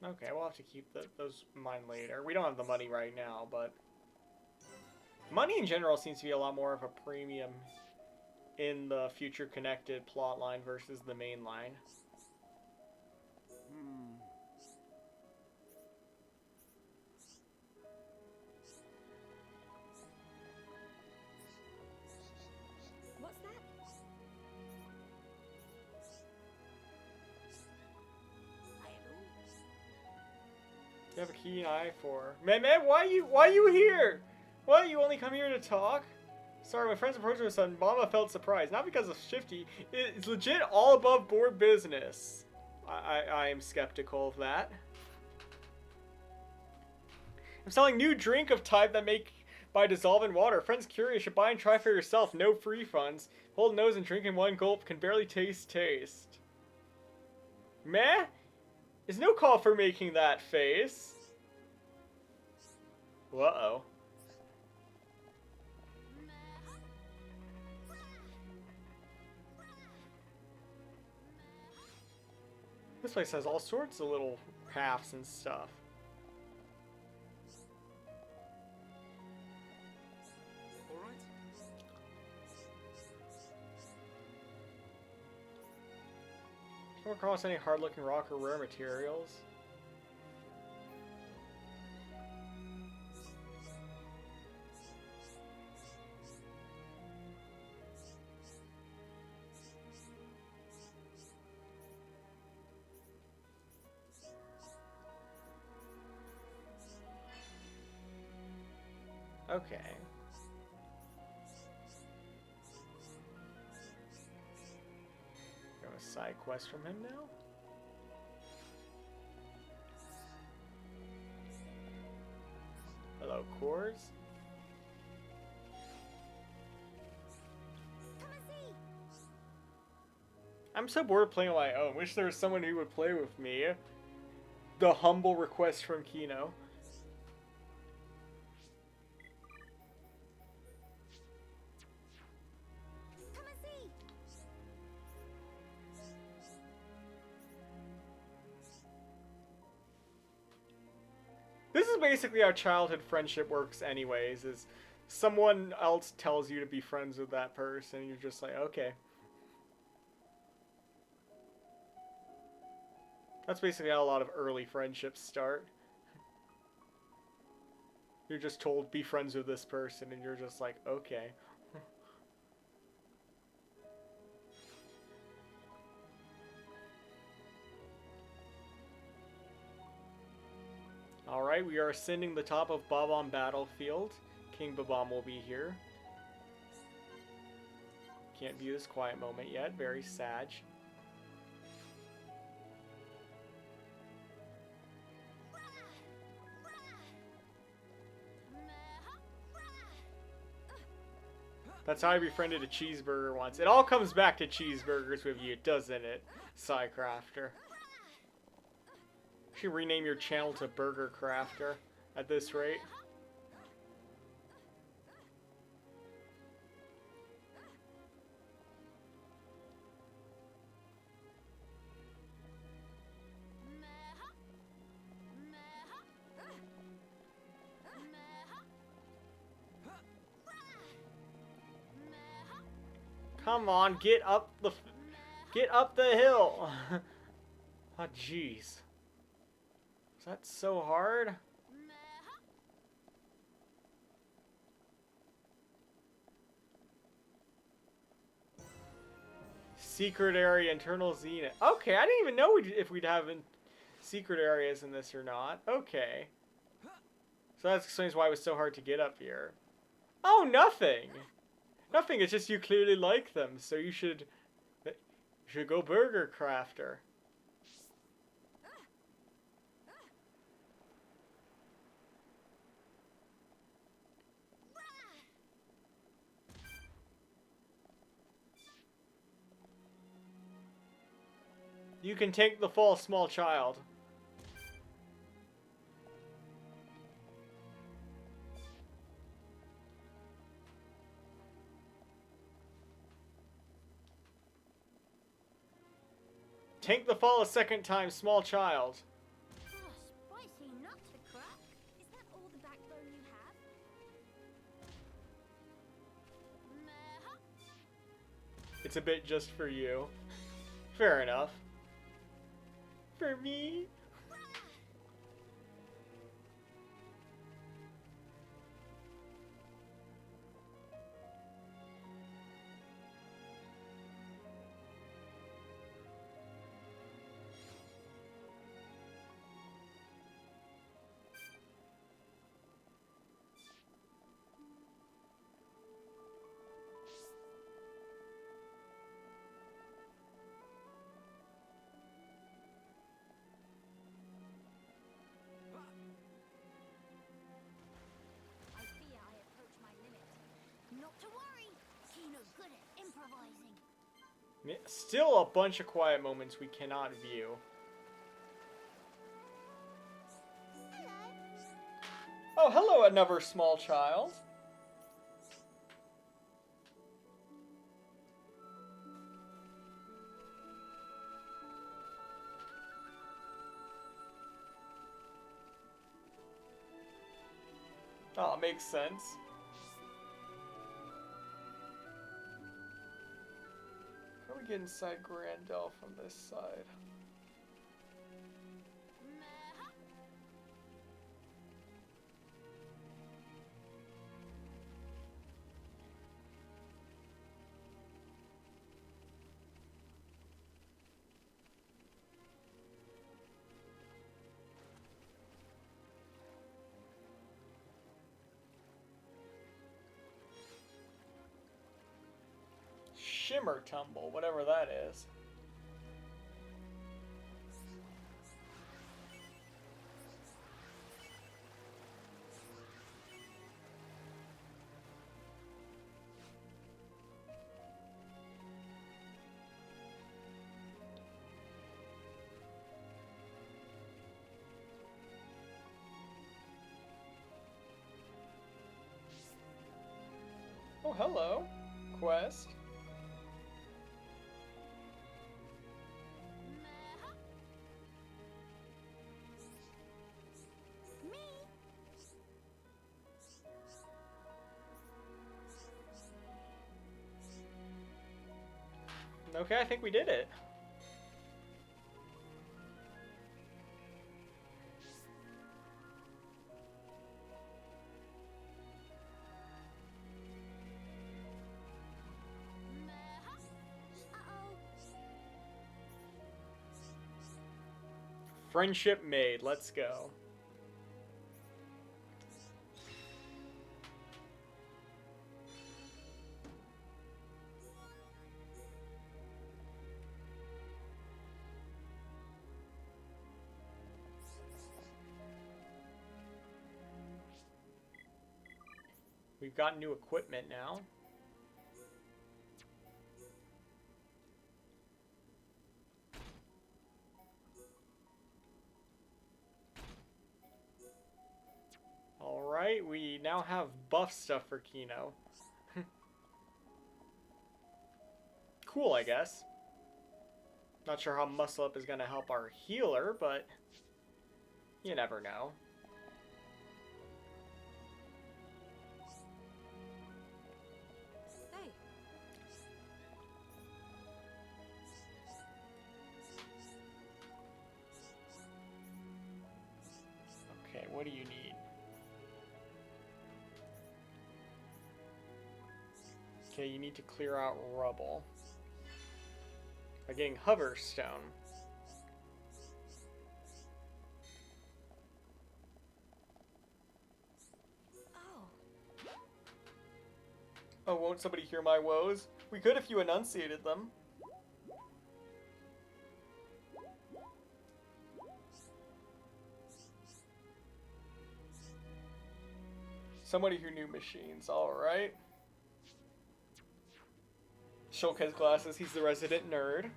Okay, we'll have to keep those in mind later. We don't have the money right now, but money in general seems to be a lot more of a premium in the future connected plot line versus the main line. What's that? You have a keen eye for... Man, why you here? What, you only come here to talk? Sorry, my friends approached with son. Mama felt surprised. Not because of Shifty. It's legit all above board business. I am skeptical of that. I'm selling new drink of type that make by dissolving water. Friends curious, should buy and try for yourself. No free funds. Hold nose and drink in one gulp. Can barely taste. Meh? There's no call for making that face. Uh-oh. This place has all sorts of little paths and stuff. All right. Come across any hard-looking rock or rare materials? Okay. Got a side quest from him now? Hello, Cores. Come and see. I'm so bored of playing on my own. Wish there was someone who would play with me. The humble request from Kino. Come and see. This is basically how childhood friendship works anyways, is someone else tells you to be friends with that person, and you're just like, okay. That's basically how a lot of early friendships start. You're just told, be friends with this person, and you're just like, okay. Alright, we are ascending the top of Babam Battlefield. King Babam will be here. Can't view this quiet moment yet. Very sad. That's how I befriended a cheeseburger once. It all comes back to cheeseburgers with you, doesn't it, Psycrafter? You should rename your channel to Burger Crafter at this rate. Come on, get up the hill. Oh, jeez. Is that so hard? Secret area, internal zenith. Okay, I didn't even know if we'd have secret areas in this or not. Okay. So that explains why it was so hard to get up here. Oh, nothing. Nothing, it's just you clearly like them, so you should go Burger Crafter. You can take the fall, small child. Take the fall a second time, small child. it's a bit just for you. Fair enough. For me? I fear I approach my limit. Not to worry. Kino good at improvising. Yeah, still a bunch of quiet moments we cannot view. Oh, hello, another small child. Oh, makes sense. How do we get inside Grandel from this side? Shimmer Tumble, whatever that is. Oh, hello. Quest. Okay, I think we did it. Friendship made. Let's go. We've got new equipment now. Alright, we now have buff stuff for Kino. Cool, I guess. Not sure how Muscle Up is going to help our healer, but you never know. Hey. Okay, what do you need? Okay, you need to clear out rubble by getting hover stone. Oh, won't somebody hear my woes? We could if you enunciated them. Somebody who knew machines, alright. Shulk has glasses, he's the resident nerd.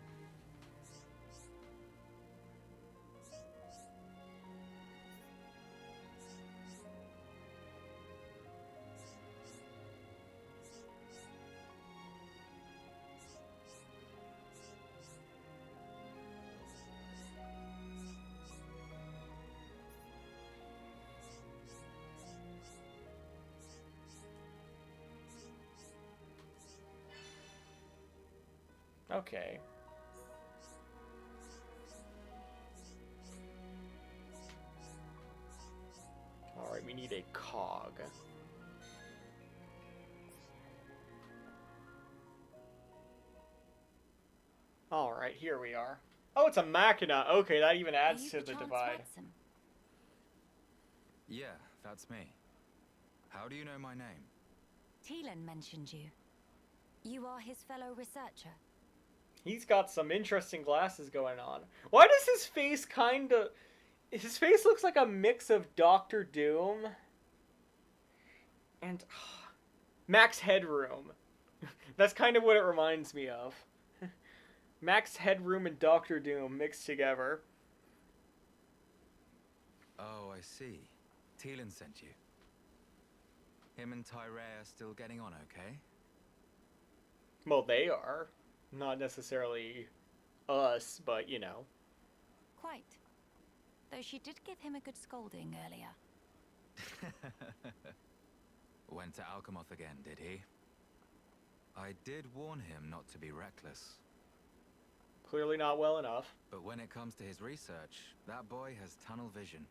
Okay. Alright, we need a cog. Alright, here we are. Oh, it's a machina. Okay, that even Are adds you to the perchance divide. Watson? Yeah, that's me. How do you know my name? Teelan mentioned you. You are his fellow researcher. He's got some interesting glasses going on. Why does his face kinda... His face looks like a mix of Doctor Doom and Max Headroom. That's kind of what it reminds me of. Max Headroom and Doctor Doom mixed together. Oh, I see. Teelan sent you. Him and Tyree are still getting on okay? Well, they are. Not necessarily us, but you know. Quite. Though she did give him a good scolding earlier. Went to Alchemoth again, did he? I did warn him not to be reckless. Clearly not well enough. But when it comes to his research, that boy has tunnel vision.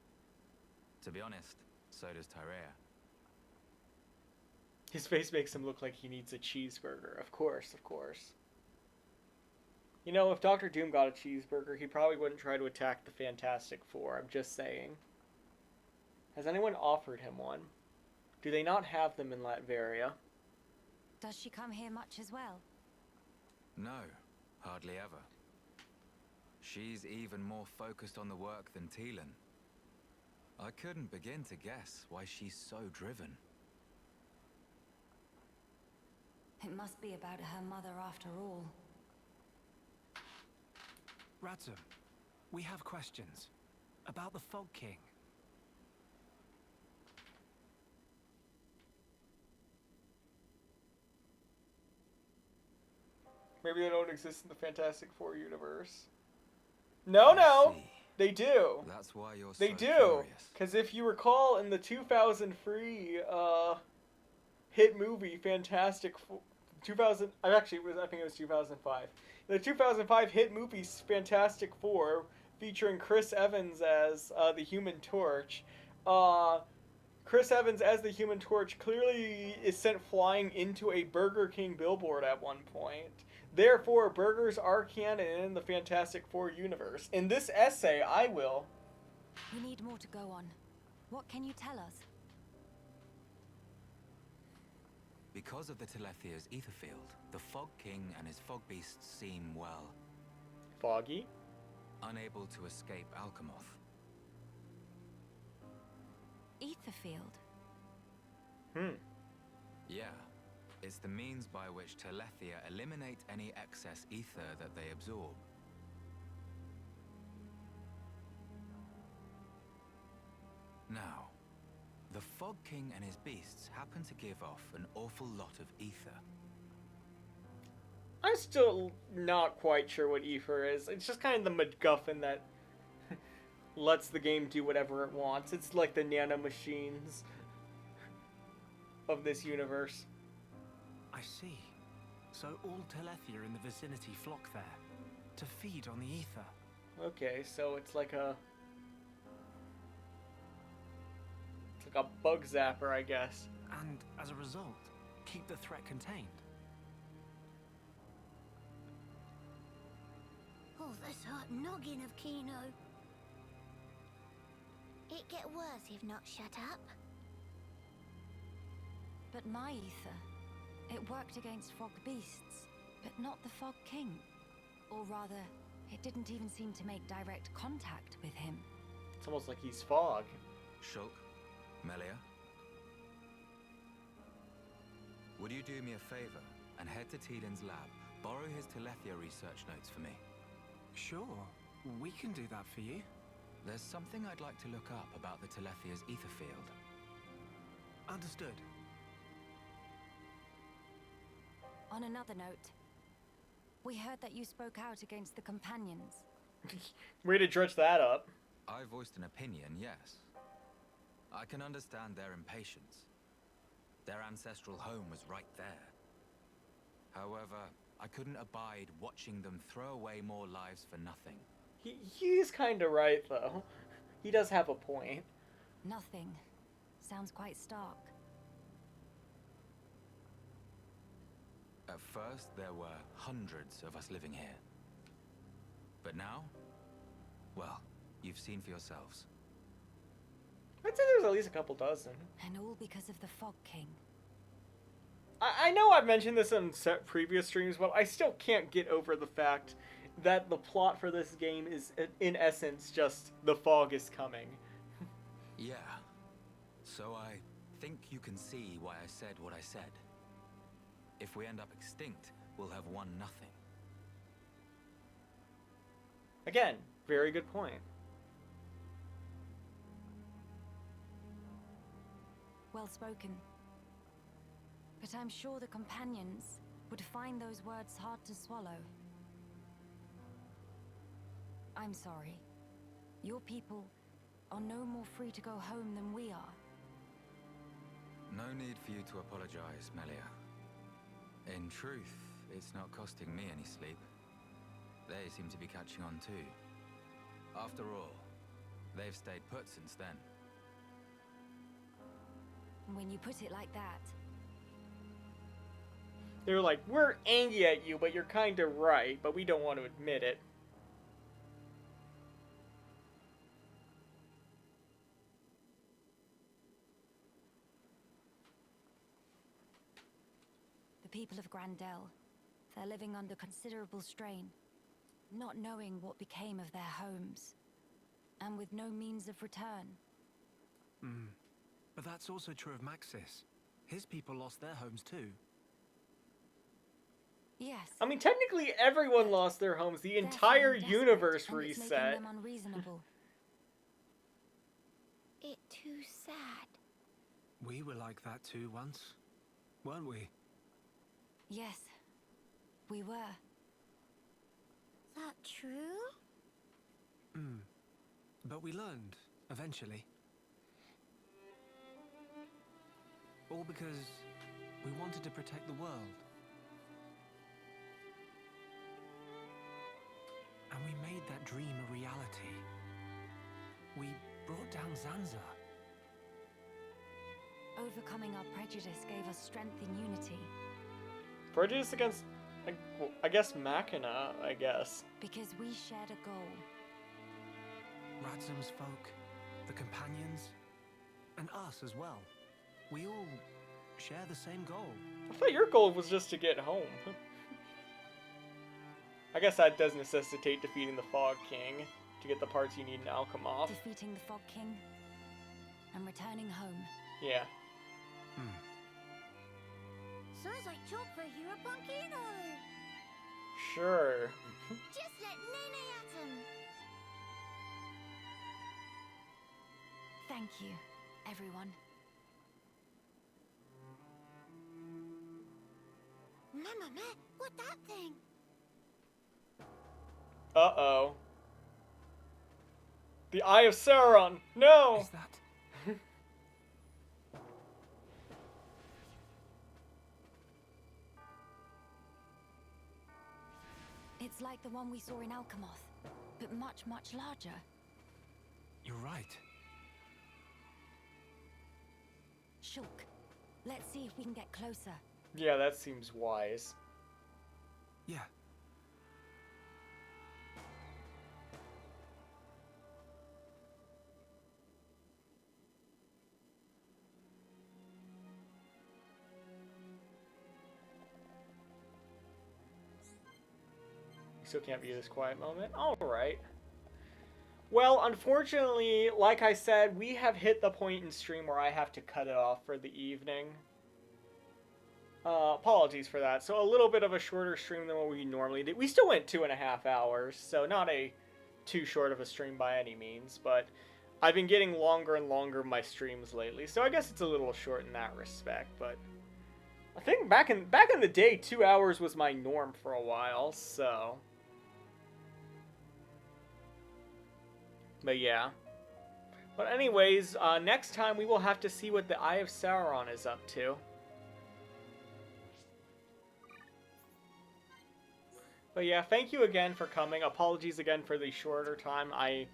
To be honest, so does Tyree. His face makes him look like he needs a cheeseburger. Of course, of course. You know, if Doctor Doom got a cheeseburger, he probably wouldn't try to attack the Fantastic Four. I'm just saying. Has anyone offered him one? Do they not have them in Latveria? Does she come here much as well? No, hardly ever. She's even more focused on the work than Teelan. I couldn't begin to guess why she's so driven. It must be about her mother after all. Radzum, we have questions about the Fog King. Maybe they don't exist in the Fantastic Four universe. No, See, they do. that's why you're They so do, curious. because if you recall, in the 2003 hit movie Fantastic Four, 2000. I think it was 2005. The 2005 hit movie Fantastic Four, featuring Chris Evans as the Human Torch. Chris Evans as the Human Torch clearly is sent flying into a Burger King billboard at one point. Therefore, burgers are canon in the Fantastic Four universe. In this essay, I will. We need more to go on. What can you tell us? Because of the Telethia's ether field, the Fog King and his fog beasts seem, well, Foggy? unable to escape Alchemoth. Etherfield. Yeah, it's the means by which Telethia eliminate any excess ether that they absorb. Now, the Fog King and his beasts happen to give off an awful lot of ether. I'm still not quite sure what ether is. It's just kind of the MacGuffin that lets the game do whatever it wants. It's like the nano machines of this universe. I see. So all Telethia in the vicinity flock there to feed on the ether. Okay, so it's like a bug zapper, I guess. And as a result, keep the threat contained. Oh, this hot noggin of Kino. It get worse if not shut up. But my ether, it worked against fog beasts, but not the Fog King. Or rather, it didn't even seem to make direct contact with him. It's almost like he's fog. Shulk, Melia, would you do me a favor and head to Teelan's lab, borrow his Telethia research notes for me? Sure, we can do that for you. There's something I'd like to look up about the Telethia's ether field. Understood. On another note, we heard that you spoke out against the companions. Way to dredge that up. I voiced an opinion, yes. I can understand their impatience. Their ancestral home was right there. However, I couldn't abide watching them throw away more lives for nothing. He's kind of right, though. He does have a point. Nothing. Sounds quite stark. At first, there were hundreds of us living here. But now, well, you've seen for yourselves. I'd say there's at least a couple dozen. And all because of the Fog King. I know I've mentioned this in previous streams, but I still can't get over the fact that the plot for this game is, in essence, just the fog is coming. Yeah. So I think you can see why I said what I said. If we end up extinct, we'll have won nothing. Again, very good point. Well spoken. But I'm sure the companions would find those words hard to swallow. I'm sorry. Your people are no more free to go home than we are. No need for you to apologize, Melia. In truth, it's not costing me any sleep. They seem to be catching on too. After all, they've stayed put since then. When you put it like that, They're like, we're angry at you, but you're kind of right, but we don't want to admit it. the people of Grandel, they're living under considerable strain, not knowing what became of their homes, and with no means of return. But that's also true of Maxis. His people lost their homes too. Yes. I mean, technically everyone lost their homes. The they're entire feeling desperate, universe and it's making reset. them unreasonable. It too sad. We were like that too once, weren't we? Yes, we were. That true? But we learned, eventually. All because we wanted to protect the world. And we made that dream a reality. We brought down Zanza. Overcoming our prejudice gave us strength in unity, Prejudice against, I guess, Machina, I guess. because we shared a goal. Radzim's folk, the companions, and us as well. We all share the same goal. I thought your goal was just to get home. I guess that does necessitate defeating the Fog King to get the parts you need in Alchemoth. Defeating the Fog King and returning home. Yeah. Sounds like job for Hero Punkino. Sure. Just let Nene at him. Thank you, everyone. Mama, what that thing? Uh-oh. The Eye of Sauron! No! Is that... It's like the one we saw in Alchemoth, but much, much larger. You're right. Shulk, let's see if we can get closer. Yeah, that seems wise. Yeah. You still can't view this quiet moment? Alright. Well, unfortunately, like I said, we have hit the point in stream where I have to cut it off for the evening. Apologies for that. So a little bit of a shorter stream than what we normally did. We still went 2.5 hours, so not too short of a stream by any means, but I've been getting longer and longer my streams lately, so I guess it's a little short in that respect, but I think back in the day, 2 hours was my norm for a while, so. But yeah. But anyways, next time we will have to see what the Eye of Sauron is up to. But yeah, thank you again for coming. Apologies again for the shorter time. I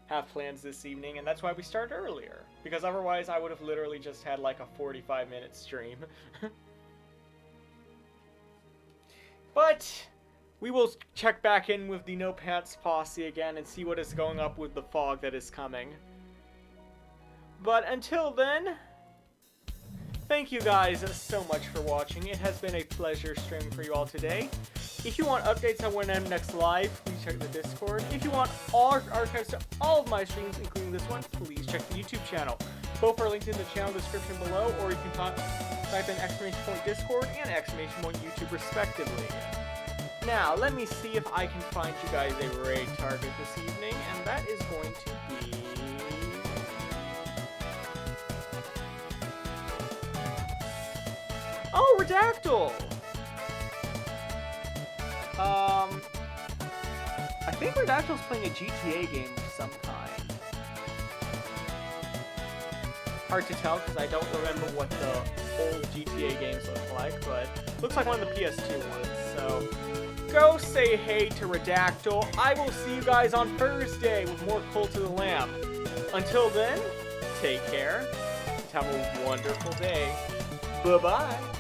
have plans this evening, and that's why we started earlier. Because otherwise, I would have literally just had like a 45-minute stream. But we will check back in with the No Pants posse again and see what is going up with the fog that is coming. But until then, thank you guys so much for watching. It has been a pleasure streaming for you all today. If you want updates on when I'm next live, please check the Discord. If you want all archives to all of my streams, including this one, please check the YouTube channel. Both are linked in the channel description below, or you can type in !Discord and !YouTube respectively. Now, let me see if I can find you guys a raid target this evening, and that is going to be... Oh, Redactyl! I think Redactyl's playing a GTA game of some kind. Hard to tell because I don't remember what the old GTA games look like, but looks like one of the PS2 ones, so go say hey to Redactyl. I will see you guys on Thursday with more Cult of the Lamb. Until then, take care, have a wonderful day. Bye-bye.